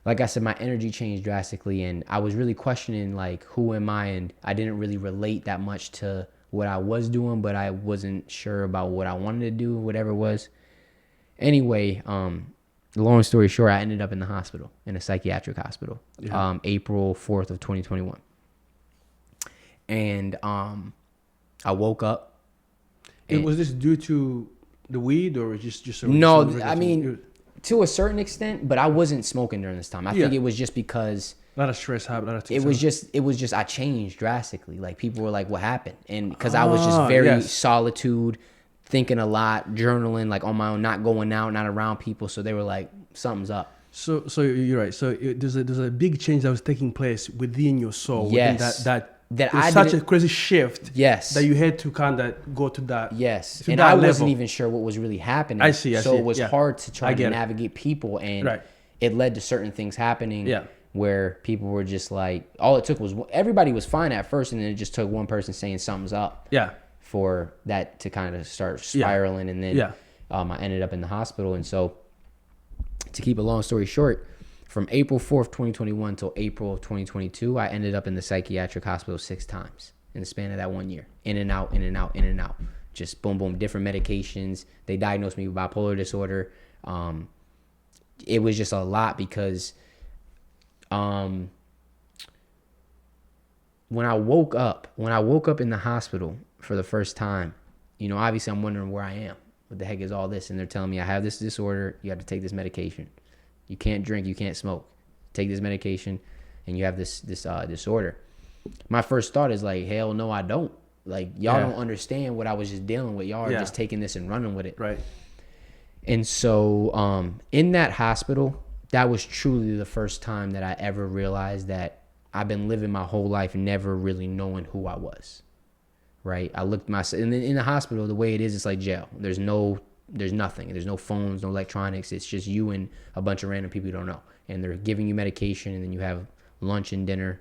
Like I said, my energy changed drastically, and I was really questioning, like, who am I? And I didn't really relate that much to what I was doing, but I wasn't sure about what I wanted to do, whatever it was. Anyway, long story short, I ended up in the hospital, in a psychiatric hospital, April 4th of 2021. And I woke up. Was this due to the weed or just no? I mean, to a certain extent, but I wasn't smoking during this time. I think it was just because a lot of stress happened. It was just I changed drastically. Like, people were like, "What happened?" And because I was just very solitude, thinking a lot, journaling, like on my own, not going out, not around people. So they were like, "Something's up." So you're right. So there's a big change that was taking place within your soul. Yes. Within that I such a crazy shift. Yes. That you had to kind of go to that. Yes. To and that I level. wasn't even sure what was really happening. I see. So it was hard to try to navigate people, and it led to certain things happening. Yeah. where people were just like, all it took was, everybody was fine at first, and then it just took one person saying something's up. Yeah. For that to kind of start spiraling, and then I ended up in the hospital. And so, to keep a long story short, from April 4th, 2021 till April of 2022, I ended up in the psychiatric hospital 6 times in the span of that 1 year. In and out, in and out, in and out. Just boom, boom, different medications. They diagnosed me with bipolar disorder. It was just a lot because when I woke up in the hospital for the first time, you know, obviously I'm wondering where I am. What the heck is all this? And they're telling me I have this disorder. You have to take this medication. You can't drink. You can't smoke. Take this medication, and you have this disorder. My first thought is like, hell no, I don't. Like, y'all don't understand what I was just dealing with. Y'all are just taking this and running with it. Right. And so in that hospital, that was truly the first time that I ever realized that I've been living my whole life never really knowing who I was. Right. I looked myself in the hospital. The way it is, it's like jail. There's nothing. There's no phones, no electronics. It's just you and a bunch of random people you don't know. And they're giving you medication, and then you have breakfast, lunch, and dinner.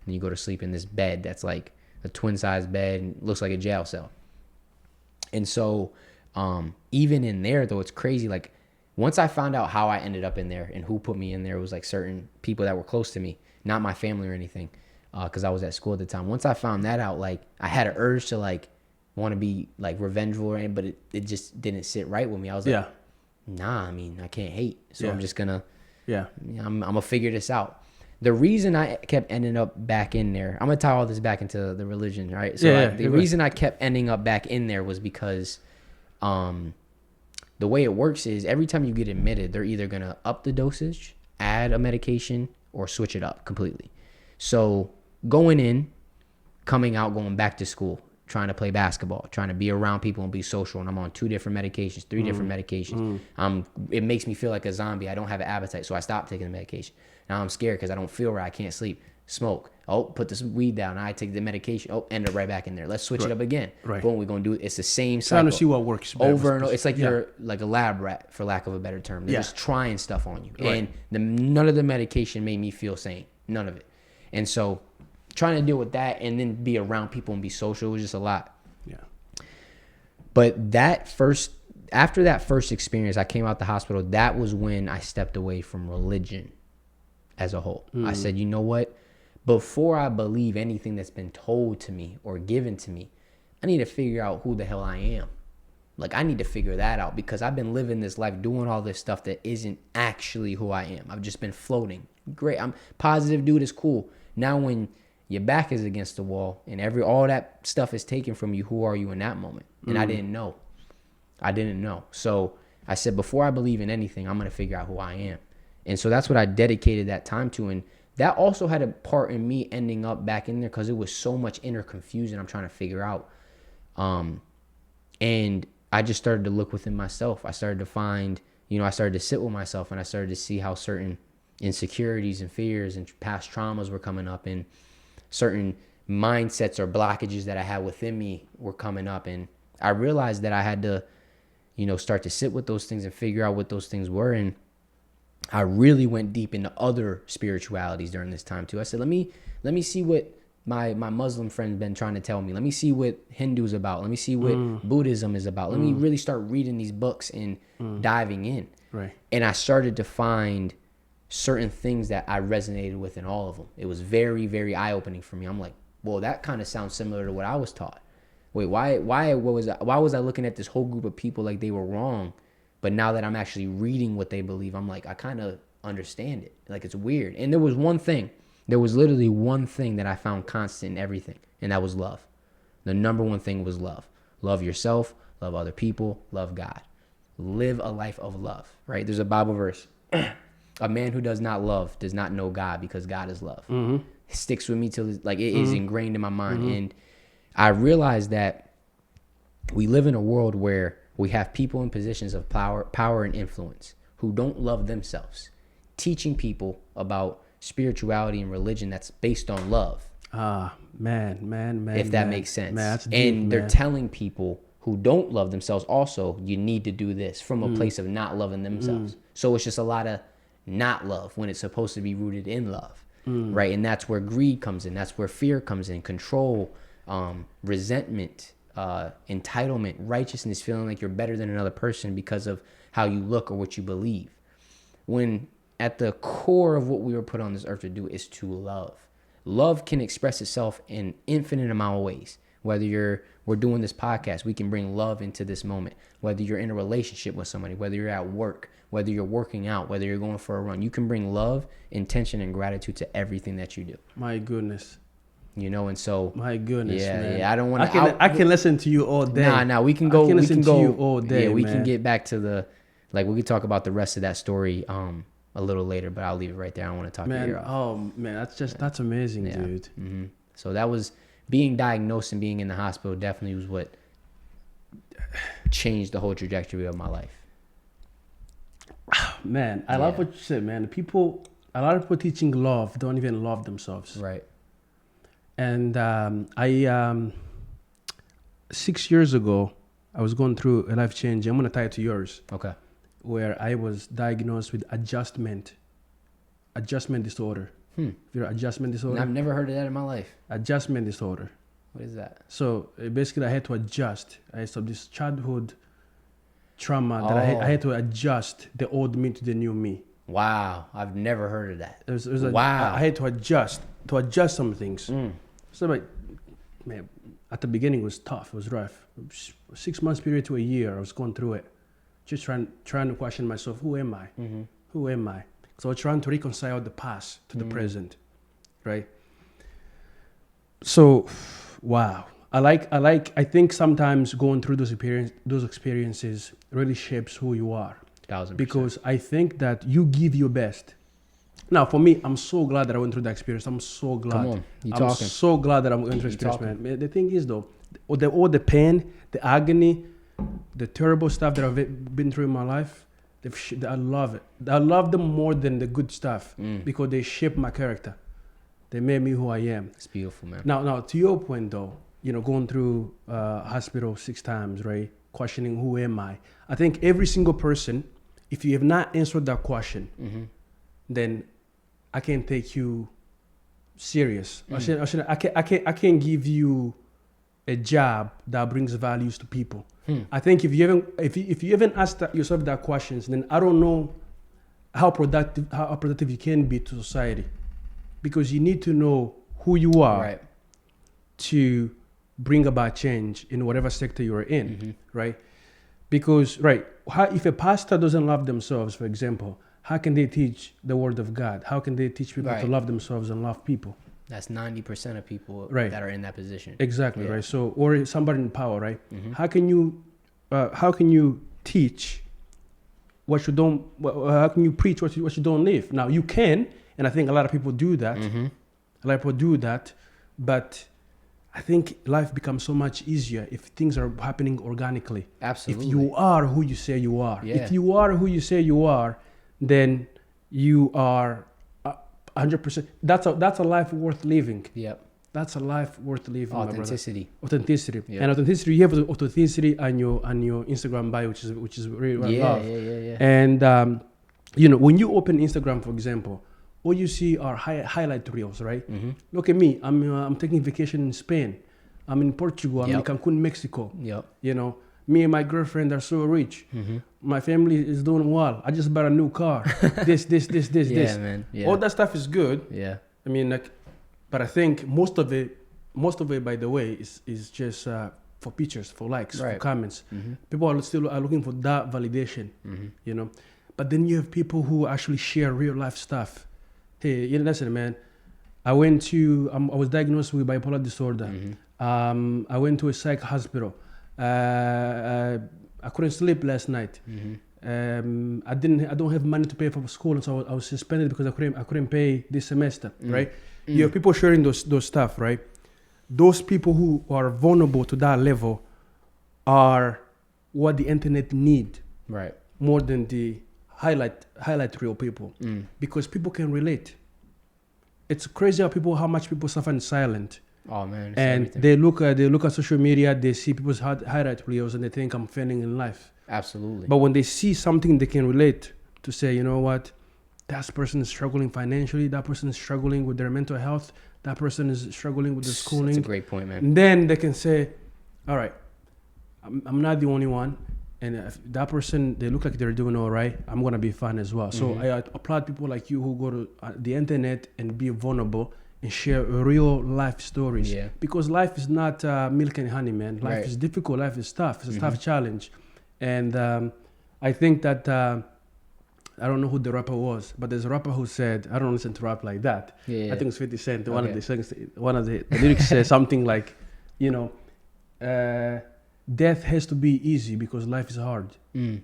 And you go to sleep in this bed that's like a twin size bed and looks like a jail cell. And so even in there, though, it's crazy. Like, once I found out how I ended up in there and who put me in there, it was like certain people that were close to me, not my family or anything. Because I was at school at the time. Once I found that out, like, I had an urge to like want to be like revengeful, but it just didn't sit right with me. I was like, nah, I mean, I can't hate, so I'm just gonna, I'm gonna figure this out. The reason I kept ending up back in there, I'm gonna tie all this back into the religion, right? So the reason I kept ending up back in there was because, the way it works is every time you get admitted, they're either gonna up the dosage, add a medication, or switch it up completely. So going in, coming out, going back to school, trying to play basketball, trying to be around people and be social, and I'm on 2 different medications, 3 different medications. It makes me feel like a zombie. I don't have an appetite, so I stopped taking the medication. Now I'm scared because I don't feel right. I can't sleep. Smoke. Oh, put this weed down. I take the medication. Oh, end up right back in there. Let's switch it up again. Right. Boom, we're going to do it. It's the same cycle. Trying to see what works over and over. It's like you're like a lab rat, for lack of a better term. They're just trying stuff on you. Right. And none of the medication made me feel sane. None of it. And so trying to deal with that and then be around people and be social was just a lot. Yeah. But after that first experience, I came out the hospital. That was when I stepped away from religion as a whole. I said, you know what? Before I believe anything that's been told to me or given to me, I need to figure out who the hell I am. Like, I need to figure that out because I've been living this life doing all this stuff that isn't actually who I am. I've just been floating. Great. I'm positive, dude. It's cool. Now when your back is against the wall and all that stuff is taken from you, who are you in that moment? And I didn't know. So I said, before I believe in anything, I'm going to figure out who I am. And so that's what I dedicated that time to. And that also had a part in me ending up back in there because it was so much inner confusion I'm trying to figure out. And I just started to look within myself. I started to find, I started to sit with myself, and I started to see how certain insecurities and fears and past traumas were coming up, and certain mindsets or blockages that I had within me were coming up. And I realized that I had to, start to sit with those things and figure out what those things were. And I really went deep into other spiritualities during this time too. I said, let me see what my Muslim friend's been trying to tell me. Let me see what Hindu's about. Let me see what Buddhism is about. Let me really start reading these books and diving in. Right. And I started to find certain things that I resonated with in all of them. It was very, very eye-opening for me. I'm like, well, that kind of sounds similar to what I was taught. Wait, why was I looking at this whole group of people like they were wrong? But now that I'm actually reading what they believe, I'm like, I kind of understand it. Like, it's weird. And there was literally one thing that I found constant in everything, and that was love. The number one thing was love. Love yourself, love other people, love God. Live a life of love, right? There's a Bible verse. A man who does not love does not know God, because God is love. It sticks with me till it is ingrained in my mind. And I realized that we live in a world where we have people in positions of power and influence who don't love themselves, teaching people about spirituality and religion that's based on love. Man. If that makes sense. Man, that's deep, and they're telling people who don't love themselves also, you need to do this from a place of not loving themselves. So it's just a lot of not love when it's supposed to be rooted in love, right? And that's where greed comes in. That's where fear comes in. Control, resentment, entitlement, righteousness, feeling like you're better than another person because of how you look or what you believe. When at the core of what we were put on this earth to do is to love. Love can express itself in infinite amount of ways. Whether we're doing this podcast, we can bring love into this moment. Whether you're in a relationship with somebody, whether you're at work, whether you're working out, whether you're going for a run, you can bring love, intention, and gratitude to everything that you do. My goodness. You know, and so my goodness, man. I don't want to. I can listen to you all day. Nah, we can go. I can listen to you all day. Yeah, we can get back to we can talk about the rest of that story a little later, but I'll leave it right there. I don't want to talk your ear off. Oh man, that's amazing, dude. Mm-hmm. So that was being diagnosed and being in the hospital. Definitely was what changed the whole trajectory of my life. Man, I love what you said, man. A lot of people teaching love don't even love themselves. Right. And I 6 years ago, I was going through a life change. I'm gonna tie it to yours. Okay. Where I was diagnosed with adjustment disorder. Your adjustment disorder. I've never heard of that in my life. Adjustment disorder. What is that? So basically, I had to adjust. I had this childhood trauma that I had to adjust the old me to the new me. Wow, I've never heard of that. Wow. I had to adjust some things. So like, man, at the beginning it was tough. It was rough. 6 months period to a year, I was going through it, just trying to question myself. Who am I? Mm-hmm. Who am I? So I was trying to reconcile the past to the present, right? So, wow. I think sometimes going through those experiences really shapes who you are. 1000%. Because I think that you give your best. Now, for me, I'm so glad that I went through that experience. I'm so glad. Come on, I'm so glad that I'm going through experience, man. The thing is, though, all the pain, the agony, the terrible stuff that I've been through in my life, I love it. I love them more than the good stuff because they shape my character. They made me who I am. It's beautiful, man. Now, to your point, though, going through hospital 6 times, right? Questioning who am I? I think every single person, if you have not answered that question, then I can't take you serious. I can't give you a job that brings values to people. I think if you haven't asked yourself that questions, then I don't know how productive you can be to society, because you need to know who you are to bring about change in whatever sector you are in, right? Because if a pastor doesn't love themselves, for example, how can they teach the word of God? How can they teach people to love themselves and love people? That's 90% of people that are in that position. Exactly, right? So, or somebody in power, right? How can you teach what you don't? How can you preach what you don't live? Now you can, and I think a lot of people do that. A lot of people do that, but I think life becomes so much easier if things are happening organically. Absolutely. If you are who you say you are. Yeah. If you are who you say you are, then you are 100%. That's a life worth living. Yep. That's a life worth living. Authenticity. Authenticity. Yep. And authenticity, you have authenticity on your Instagram bio, which is really what I love. Yeah. And when you open Instagram, for example, all you see are highlight reels, right? Look at me. I'm taking vacation in Spain. I'm in Portugal. I'm in Cancun, Mexico. Yep. Me and my girlfriend are so rich. My family is doing well. I just bought a new car. this. Yeah, man. Yeah. All that stuff is good. Yeah. I mean, but I think most of it, by the way, is just for pictures, for likes, for comments. People are still looking for that validation, But then you have people who actually share real life stuff. Hey, listen, man. I was diagnosed with bipolar disorder. I went to a psych hospital. I couldn't sleep last night. I don't have money to pay for school, and so I was suspended because I couldn't pay this semester. Right? You have people sharing those stuff, right? Those people who are vulnerable to that level are what the internet need, right? More than the highlight reel people, because people can relate. It's crazy how much people suffer in silence. Oh man! And everything. They look at social media, they see people's highlight reels, and they think I'm failing in life. Absolutely. But when they see something they can relate to, say, you know what, that person is struggling financially, that person is struggling with their mental health, that person is struggling with the schooling. That's a great point, man. And then they can say, all right, I'm not the only one. And if that person, they look like they're doing all right, I'm going to be fine as well. So I applaud people like you who go to the internet and be vulnerable and share real life stories. Yeah. Because life is not milk and honey, man. Life is difficult. Life is tough. It's a tough challenge. And I think that, I don't know who the rapper was, but there's a rapper who said, I don't listen to rap like that. I think it's 50 Cent. One of the songs, the lyrics says something like, you know, death has to be easy because life is hard. You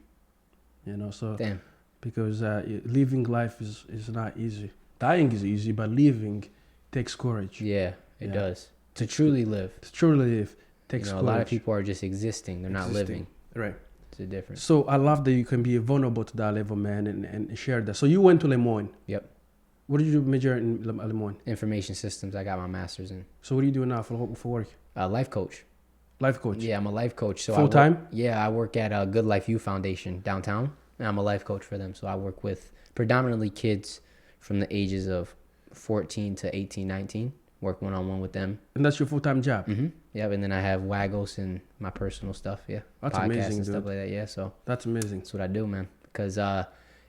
know, so Damn. because living life is not easy. Dying is easy, but living takes courage. Yeah, it does. To truly live. To truly live takes courage. A courage. lot of people are just existing. They're not living. Right. It's a difference. So I love that you can be vulnerable to that level, man, and share that. So you went to Le Moyne. Yep. What did you major in Le Moyne? Information systems. I got my master's in. So what are you doing now for work? Life coach. Life coach. Yeah, I'm a life coach. So full time? Yeah, I work at Good Life Youth Foundation downtown, and I'm a life coach for them. So I work with predominantly kids from the ages of 14 to 18, 19. Work one-on-one with them. And that's your full-time job? Mm-hmm. Yep, and then I have Waggles and my personal stuff, yeah. That's podcasts amazing, and dude. stuff like that, yeah. So that's amazing. That's what I do, man. Because,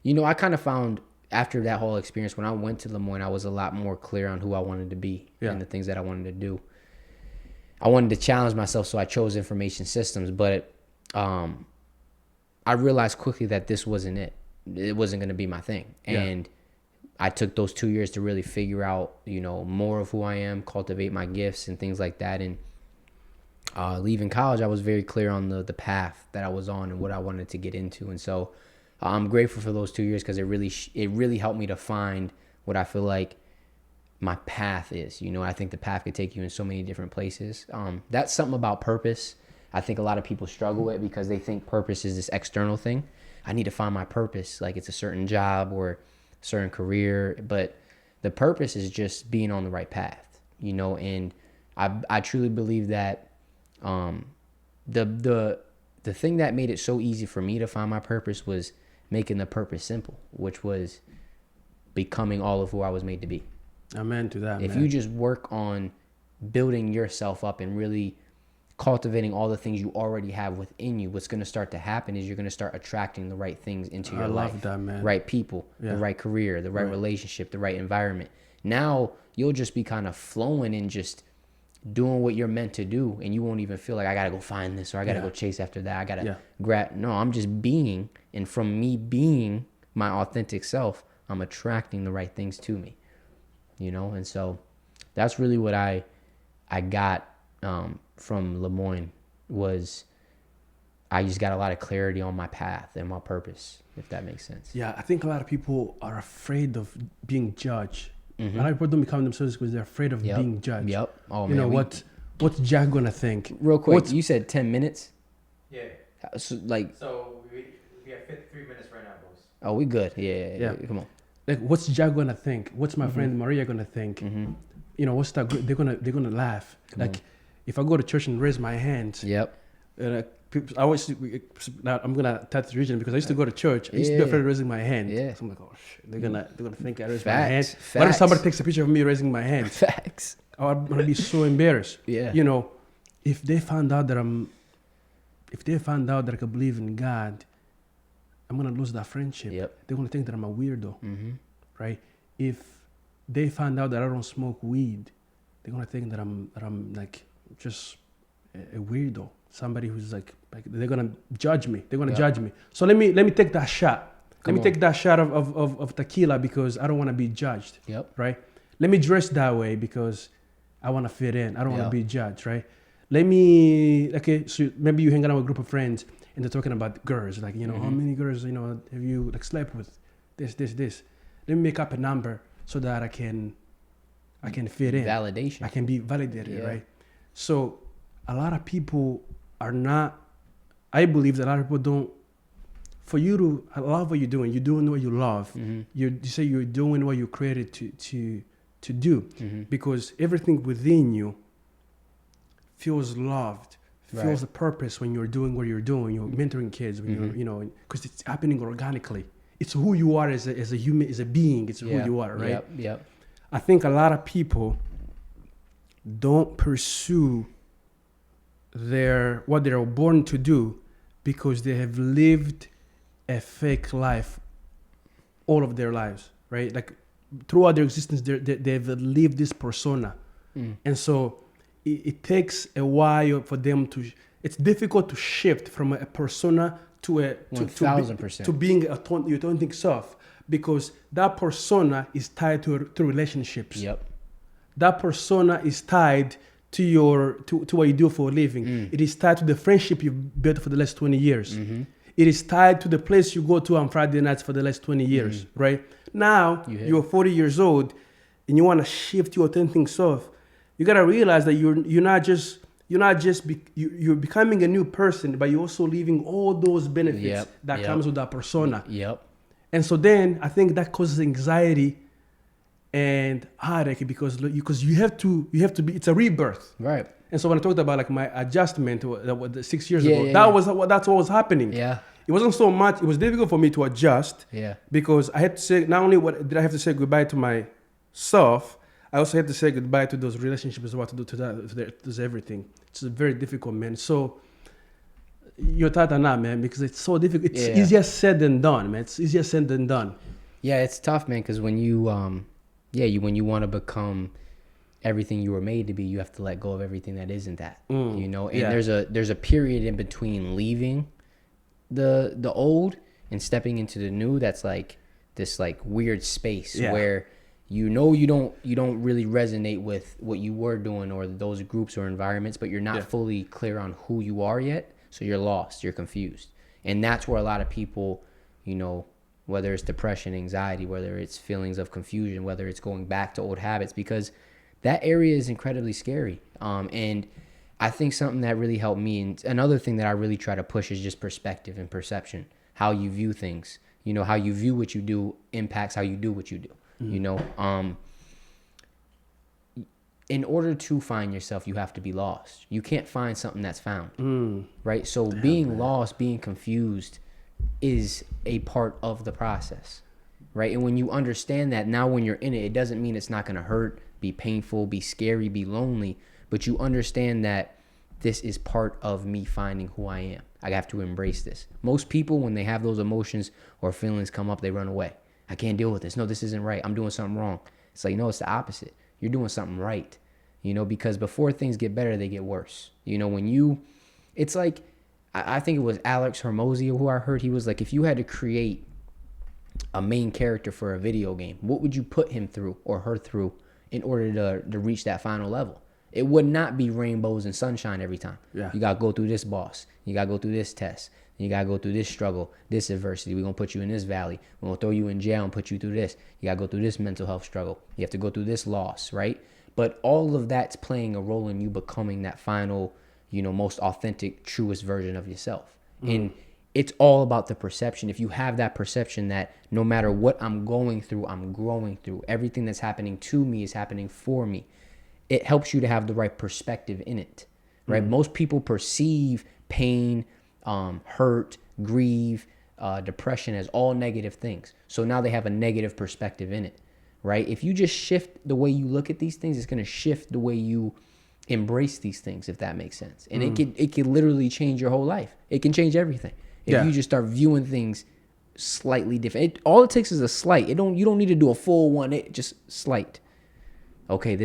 you know, I kind of found after that whole experience, when I went to Le Moyne, I was a lot more clear on who I wanted to be and the things that I wanted to do. I wanted to challenge myself, so I chose information systems. But I realized quickly that this wasn't it. It wasn't going to be my thing. And I took those 2 years to really figure out, you know, more of who I am, cultivate my gifts and things like that. And leaving college, I was very clear on the path that I was on and what I wanted to get into. And so I'm grateful for those 2 years because it really helped me to find what I feel like my path is. You know, I think the path could take you in so many different places. That's something about purpose. I think a lot of people struggle with because they think purpose is this external thing. I need to find my purpose, like it's a certain job or certain career, but the purpose is just being on the right path, you know. And I truly believe that the thing that made it so easy for me to find my purpose was making the purpose simple, which was becoming all of who I was made to be. Amen to that. If you just work on building yourself up and really cultivating all the things you already have within you, what's going to start to happen is you're going to start attracting the right things into your life. I love that, man. Right people, the right career, the right relationship, the right environment. Now you'll just be kind of flowing and just doing what you're meant to do, and you won't even feel like I got to go find this or I got to go chase after that. I got to grab. No, I'm just being, and from me being my authentic self, I'm attracting the right things to me, you know. And so that's really what I got from Le Moyne, was I just got a lot of clarity on my path and my purpose, if that makes sense. Yeah, I think a lot of people are afraid of being judged. A lot of people don't become themselves because they're afraid of being judged. Yep. Oh, you know, what's Jack gonna think? Real quick, you said 10 minutes? Yeah. So we have 53 minutes right now, boys. Oh, we good. Yeah. Come on. Like, what's Jack gonna think? What's my friend Maria gonna think? You know, what's that? They're gonna laugh. If I go to church and raise my hands. Yep. I always, I'm gonna touch the region because I used to go to church. I used to be afraid of raising my hand. Yeah. So I'm like, oh shit, they're gonna think I raised my hand. What if somebody takes a picture of me raising my hand? Facts. I'm gonna be so embarrassed. Yeah. You know, if they found out that I could believe in God, I'm gonna lose that friendship. Yep. They're gonna think that I'm a weirdo. Right? If they find out that I don't smoke weed, they're gonna think that I'm like just a weirdo. Somebody who's like they're gonna judge me. They're gonna judge me. So let me take that shot. Let me take that shot of tequila because I don't want to be judged. Yep. Right. Let me dress that way because I want to fit in. I don't want to be judged. Right. So maybe you hang out with a group of friends and they're talking about girls. Like, you know, how many girls, you know, have you like slept with? This. Let me make up a number so that I can fit in. Validation. I can be validated. Right. So a lot of people are not, I believe that a lot of people don't, for you to, I love what you're doing what you love. You say you're doing what you're created to do because everything within you feels loved, feels a purpose when you're doing what you're doing. You're mentoring kids, when you're, you know, because it's happening organically. It's who you are as a human, as a being. It's who you are, right? Yep. I think a lot of people don't pursue what they're born to do because they have lived a fake life all of their lives, right? Like throughout their existence, they've lived this persona. And so it takes a while for them it's difficult to shift from a persona to 1,000% to being your authentic self, because that persona is tied to relationships. Yep. That persona is tied to what you do for a living. It is tied to the friendship you've built for the last 20 years. It is tied to the place you go to on Friday nights for the last 20 years, right? Now, you're 40 years old and you want to shift your authentic self. You got to realize that you're becoming a new person, but you're also leaving all those benefits that comes with that persona. Yep. And so then I think that causes anxiety and heartache because you have to be, it's a rebirth. Right. And so when I talked about like my adjustment 6 years ago, that's what was happening. Yeah. It wasn't so much, it was difficult for me to adjust because I had to say, not only did I have to say goodbye to myself, I also had to say goodbye to those relationships, what to do to that, to everything. It's very difficult, man. So you're tired now, man, because it's so difficult. It's easier said than done, man. It's easier said than done. Yeah, it's tough, man, because when you when you want to become everything you were made to be, you have to let go of everything that isn't that. You know, and there's a period in between leaving the old and stepping into the new that's like this like weird space where you don't really resonate with what you were doing or those groups or environments, but you're not fully clear on who you are yet. So you're lost, you're confused. And that's where a lot of people, you know, whether it's depression, anxiety, whether it's feelings of confusion, whether it's going back to old habits, because that area is incredibly scary. And I think something that really helped me, and another thing that I really try to push is just perspective and perception, how you view things. You know, how you view what you do impacts how you do what you do. You know, in order to find yourself, you have to be lost. You can't find something that's found, right? So being lost, being confused is a part of the process, right? And when you understand that, now when you're in it, it doesn't mean it's not going to hurt, be painful, be scary, be lonely, but you understand that this is part of me finding who I am. I have to embrace this. Most people, when they have those emotions or feelings come up, they run away. I can't deal with this. No, this isn't right. I'm doing something wrong. It's like, no, it's the opposite. You're doing something right, you know, because before things get better, they get worse. You know, it's like, I think it was Alex Hermosi who I heard, he was like, if you had to create a main character for a video game, what would you put him through or her through in order to reach that final level? It would not be rainbows and sunshine every time. Yeah. You got to go through this boss. You got to go through this test. You got to go through this struggle, this adversity. We're going to put you in this valley. We're going to throw you in jail and put you through this. You got to go through this mental health struggle. You have to go through this loss, right? But all of that's playing a role in you becoming that final, you know, most authentic, truest version of yourself. And it's all about the perception. If you have that perception that no matter what I'm going through, I'm growing through. Everything that's happening to me is happening for me. It helps you to have the right perspective in it, right? Most people perceive pain, hurt, grieve, depression as all negative things. So now they have a negative perspective in it, right? If you just shift the way you look at these things, it's going to shift the way you embrace these things, if that makes sense. And it can literally change your whole life. It can change everything. If you just start viewing things slightly different. All it takes is a slight. You don't need to do a full one. Just slight. Okay,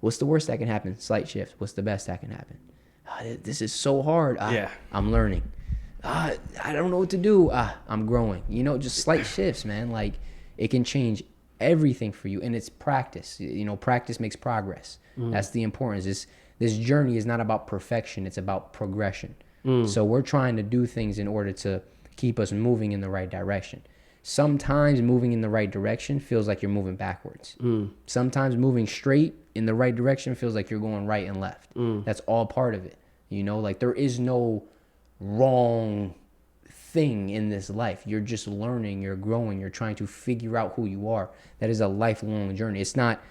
what's the worst that can happen? Slight shift. What's the best that can happen? This is so hard. I'm learning. I don't know what to do. I'm growing. You know, just slight shifts, man. Like, it can change everything for you. And it's practice. You know, practice makes progress. That's the importance. This journey is not about perfection. It's about progression. So we're trying to do things in order to keep us moving in the right direction. Sometimes moving in the right direction feels like you're moving backwards. Sometimes moving straight in the right direction feels like you're going right and left. That's all part of it. You know, like, there is no wrong thing in this life. You're just learning, you're growing, you're trying to figure out who you are. That is a lifelong journey. It's not,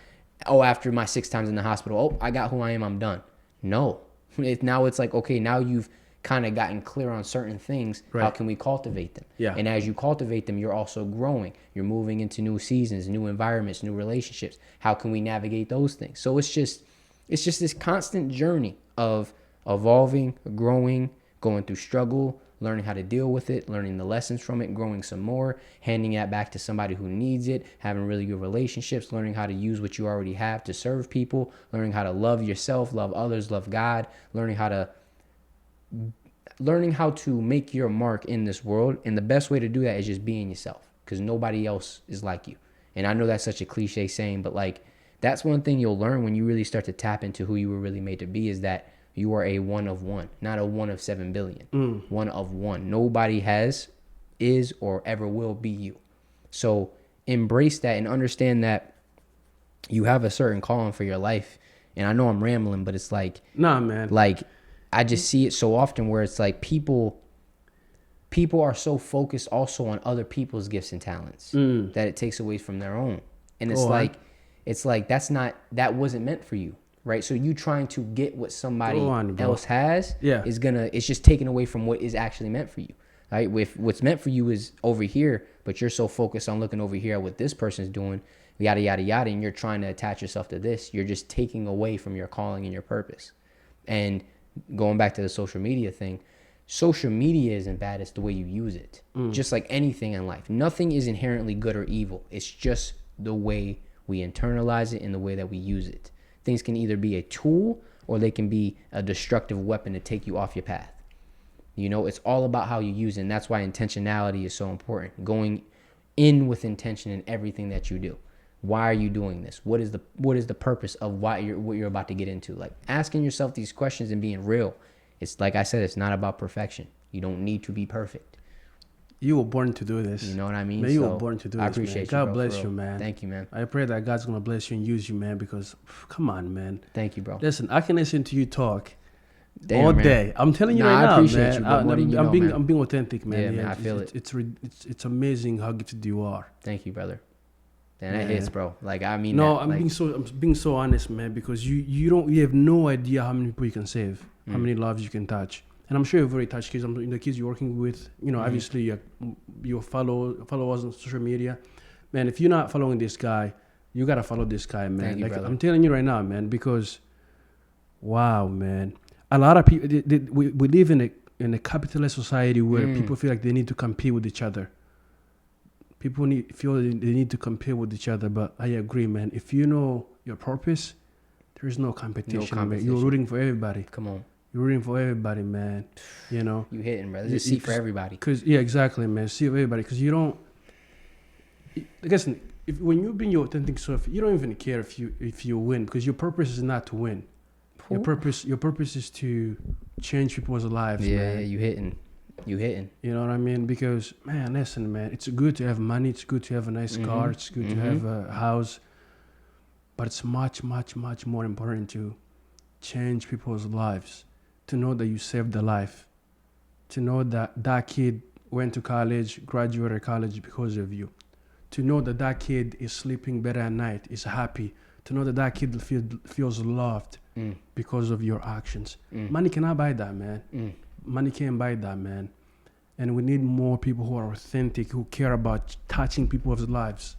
after my 6 times in the hospital, I got who I am, I'm done. No. Now it's like, okay, now you've kind of gotten clear on certain things, Right. how can we cultivate them? Yeah. And as you cultivate them, you're also growing. You're moving into new seasons, new environments, new relationships. How can we navigate those things? So it's just this constant journey of evolving, growing, going through struggle, learning how to deal with it, learning the lessons from it, growing some more, handing that back to somebody who needs it, having really good relationships, learning how to use what you already have to serve people, learning how to love yourself, love others, love God, learning how to make your mark in this world. And the best way to do that is just being yourself, because nobody else is like you. And I know that's such a cliche saying, but like, that's one thing you'll learn when you really start to tap into who you were really made to be, is that you are a one of one, not a 1 of 7 billion. One of one. Nobody is, or ever will be you. So embrace that and understand that you have a certain calling for your life. And I know I'm rambling, but it's like, nah, man. Like, I just see it so often where it's like people are so focused also on other people's gifts and talents that it takes away from their own. And it's like that wasn't meant for you. Right, so you trying to get what somebody else has it's just taken away from what is actually meant for you. Right, with what's meant for you is over here, but you're so focused on looking over here at what this person's doing, yada yada yada, and you're trying to attach yourself to this. You're just taking away from your calling and your purpose. And going back to the social media thing, social media isn't bad, it's the way you use it. Just like anything in life, nothing is inherently good or evil. It's just the way we internalize it and the way that we use it. Things can either be a tool or they can be a destructive weapon to take you off your path. You know, it's all about how you use it. And that's why intentionality is so important. Going in with intention in everything that you do. Why are you doing this? What is the purpose of what you're about to get into? Like, asking yourself these questions and being real. It's like I said, it's not about perfection. You don't need to be perfect. You were born to do this. You know what I mean? Man, you were born to do this. I appreciate man. you, God bro, bless you, man. Thank you, man. I pray that God's gonna bless you and use you, man. Because come on, man. Thank you, bro. Listen, I can listen to you talk Damn, all man. day. I'm telling you right I now, appreciate man. you, bro. More than you know, man. I'm being authentic, man. Yeah, man, I feel it. It's amazing how gifted you are. Thank you, brother. And that hits, bro. Like, I mean, no, that, I'm being so honest, man. Because you have no idea how many people you can save, how many lives you can touch. And I'm sure you've already touched kids. The kids you're working with, you know, obviously you follow us on social media. Man, if you're not following this guy, you got to follow this guy, man. Thank you, like, brother. I'm telling you right now, man, because, wow, man. A lot of people, we live in a capitalist society where people feel like they need to compete with each other. People feel they need to compete with each other. But I agree, man. If you know your purpose, there's no competition. Man. You're rooting for everybody. Come on. You're rooting for everybody, man. You know. You hitting, brother. There's a seat for everybody. Yeah, exactly, man. See everybody, because you don't. Listen, when you bring your authentic self, you don't even care if you win, because your purpose is not to win. Your purpose is to change people's lives. Yeah, man. you hitting. You know what I mean? Because, man, listen, man, it's good to have money. It's good to have a nice car. It's good to have a house. But it's much, much, much more important to change people's lives. To know that you saved a life. To know that kid went to college, graduated college because of you. To know that kid is sleeping better at night, is happy. To know that kid feels loved because of your actions. Money cannot buy that, man. Money can't buy that, man. And we need more people who are authentic, who care about touching people's lives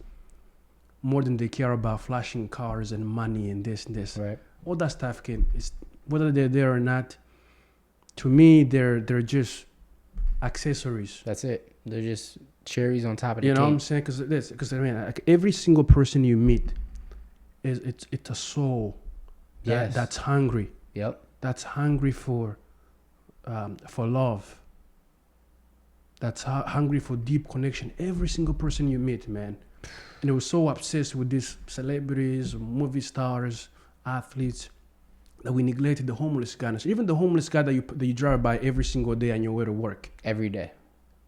more than they care about flashing cars and money and this and this. Right. All that stuff whether they're there or not, to me, they're just accessories. That's it. They're just cherries on top of the cake. You know what I'm saying? Because I mean, like, every single person you meet it's a soul that's hungry. Yep. That's hungry for love. That's hungry for deep connection. Every single person you meet, man. And we're so obsessed with these celebrities, movie stars, athletes, that we neglected the homeless guy. So even the homeless guy that you drive by every single day on your way to work. Every day.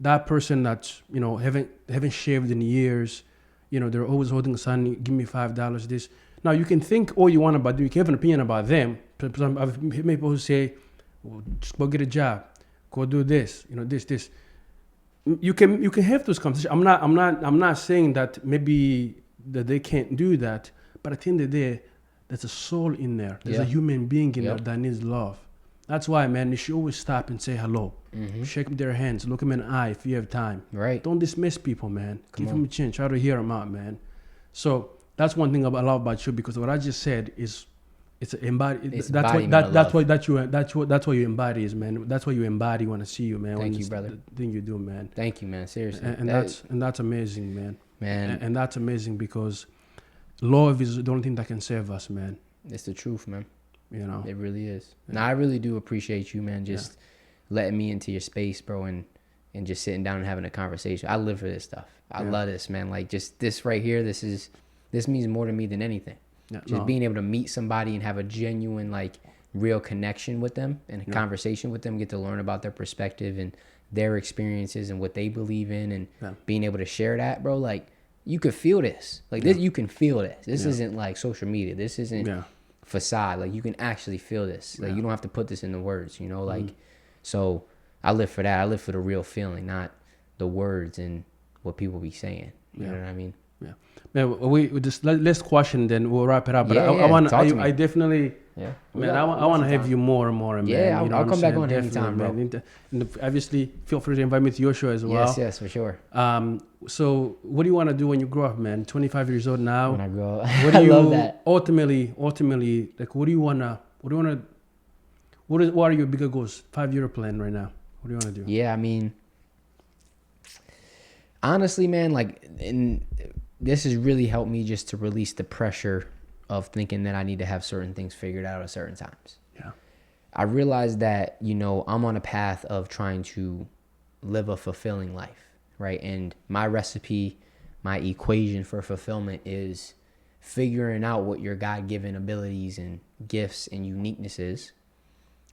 That person that's, you know, haven't shaved in years. You know, they're always holding a sign, give me $5, this. Now, you can think all you want about them. You can have an opinion about them. I've met people who say, well, just go get a job. Go do this. You know, this. You can have those conversations. I'm not saying that maybe that they can't do that. But at the end of the day, there's a soul in there. There's a human being in there that needs love. That's why, man, you should always stop and say hello. Mm-hmm. Shake their hands, look them in the eye if you have time. Right. Don't dismiss people, man. Come Give on. them a chance. Try to hear them out, man. So that's one thing I love about you, because what I just said is, it's embody. It's That's what embodiment of that's love. what that's what you embody is, man. That's what you embody when I see you, man. Thank when you, it's brother. The thing you do, man. Thank you, man. Seriously. And that's amazing, man. Man, And that's amazing because love is the only thing that can save us, man. it's the truth, man. You know. It really is. Yeah. Now, I really do appreciate you, man, just letting me into your space, bro, and just sitting down and having a conversation. I live for this stuff. I love this, man. Like, just this right here, this means more to me than anything. Yeah, Just being able to meet somebody and have a genuine, like, real connection with them and a conversation with them, get to learn about their perspective and their experiences and what they believe in, and being able to share that, bro. Like, you could feel this. Like, this, you can feel this. This isn't like social media. This isn't facade. Like, you can actually feel this. Like, you don't have to put this into words, you know? Like, so I live for that. I live for the real feeling, not the words and what people be saying. You know what I mean? Yeah. Man, we just last question, then we'll wrap it up. But Yeah, I want talk to me. I definitely, Yeah. man, I want to have you more and more, man. Yeah, you know I'll what come I'm back saying? on anytime, bro. Man. And obviously, feel free to invite me to your show as well. Yes, for sure. So what do you want to do when you grow up, man? 25 years old now. When I grow up, What do I you love that. ultimately, like, what are your bigger goals? 5-year plan right now? What do you want to do? Yeah, I mean, honestly, man, like, this has really helped me just to release the pressure of thinking that I need to have certain things figured out at certain times. Yeah. I realized that, you know, I'm on a path of trying to live a fulfilling life, right? And my recipe, my equation for fulfillment is figuring out what your God-given abilities and gifts and uniqueness is,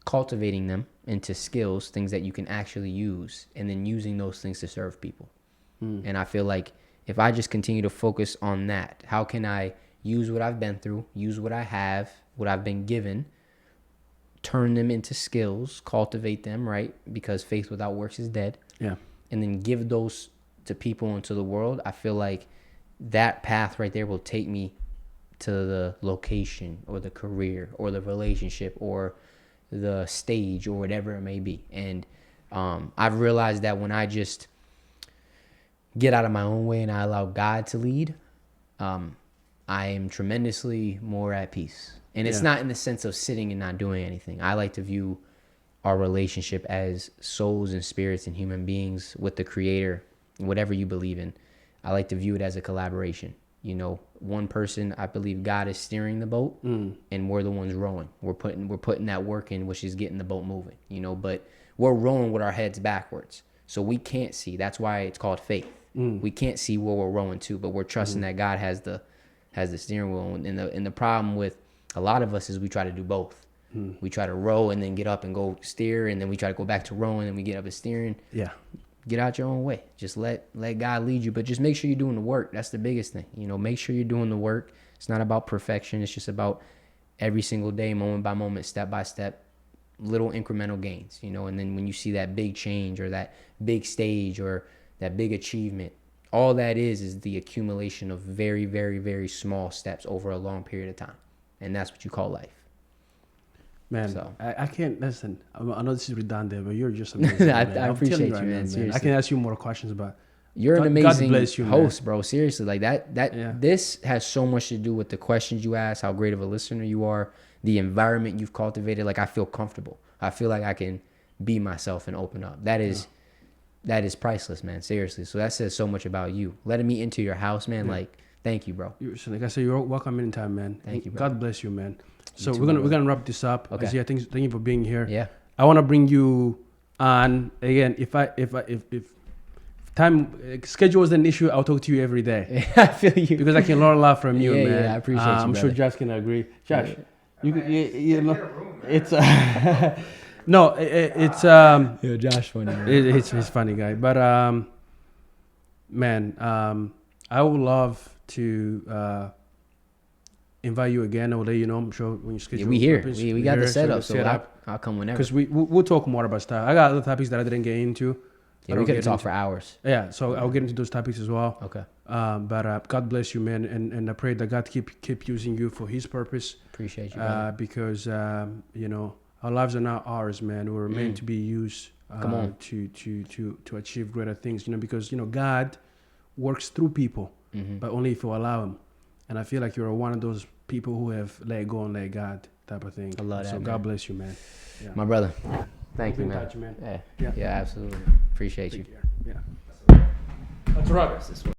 cultivating them into skills, things that you can actually use, and then using those things to serve people. And I feel like if I just continue to focus on that, how can I use what I've been through, use what I have, what I've been given, turn them into skills, cultivate them, right? Because faith without works is dead. Yeah. And then give those to people and to the world. I feel like that path right there will take me to the location or the career or the relationship or the stage or whatever it may be. And I've realized that when I just get out of my own way and I allow God to lead, I am tremendously more at peace. And it's not in the sense of sitting and not doing anything. I like to view our relationship as souls and spirits and human beings with the Creator, whatever you believe in. I like to view it as a collaboration. You know, one person, I believe God is steering the boat, and we're the ones rowing. We're putting that work in, which is getting the boat moving, you know, but we're rowing with our heads backwards. So we can't see. That's why it's called faith. We can't see where we're rowing to, but we're trusting that God has the steering wheel. And the problem with a lot of us is we try to do both. We try to row and then get up and go steer, and then we try to go back to rowing and we get up and steering. Yeah. Get out your own way. Just let God lead you, but just make sure you're doing the work. That's the biggest thing. You know, make sure you're doing the work. It's not about perfection. It's just about every single day, moment by moment, step by step, little incremental gains, you know. And then when you see that big change or that big stage or that big achievement, all that is the accumulation of very, very, very small steps over a long period of time. And that's what you call life. Man, So. I can't listen. I know this is redundant, but you're just amazing. I man. I'm appreciate telling you, right man. now, I Seriously. can ask you more questions, but You're an God amazing bless you, host, man. bro. Seriously, like that. This has so much to do with the questions you ask, how great of a listener you are, the environment you've cultivated. Like, I feel comfortable. I feel like I can be myself and open up. That is priceless, man. Seriously. So that says so much about you. Letting me into your house, man. Yeah. Like, thank you, bro. Like I said, you're welcome anytime, man. Thank you, bro. God bless you, man. So too, we're gonna wrap this up. Okay. Yeah, thank you for being here. Yeah. I want to bring you on again. If time schedule is an issue, I'll talk to you every day. I feel you. Because I can learn a lot from you, Yeah, man. yeah, I appreciate you, I'm sure brother. Josh can agree. Josh, you know, Get a room, man. it's no, it's Yo, Josh, funny. Man. he's a funny guy, but man, I would love to invite you again. I will let you know. I'm sure when you schedule. Yeah, we here. happens, We we're got the here, setup, so so set up I'll come whenever. because we'll talk more about stuff. I got other topics that I didn't get into. Yeah, I'll we could get have talked into- for hours. Yeah, so I'll get into those topics as well. Okay. But God bless you, man, and I pray that God keep using you for His purpose. Appreciate you, brother. Because you know, Our lives are not ours, man. We were meant to be used Come on. to achieve greater things, because, God works through people, but only if you allow him. And I feel like you're one of those people who have let go and let God type of thing. I love that, So man. God bless you, man. Yeah. My brother. Thank Keep you, in man. touch, man. Yeah, Yeah. absolutely. Appreciate you. Take care. Yeah. That's right.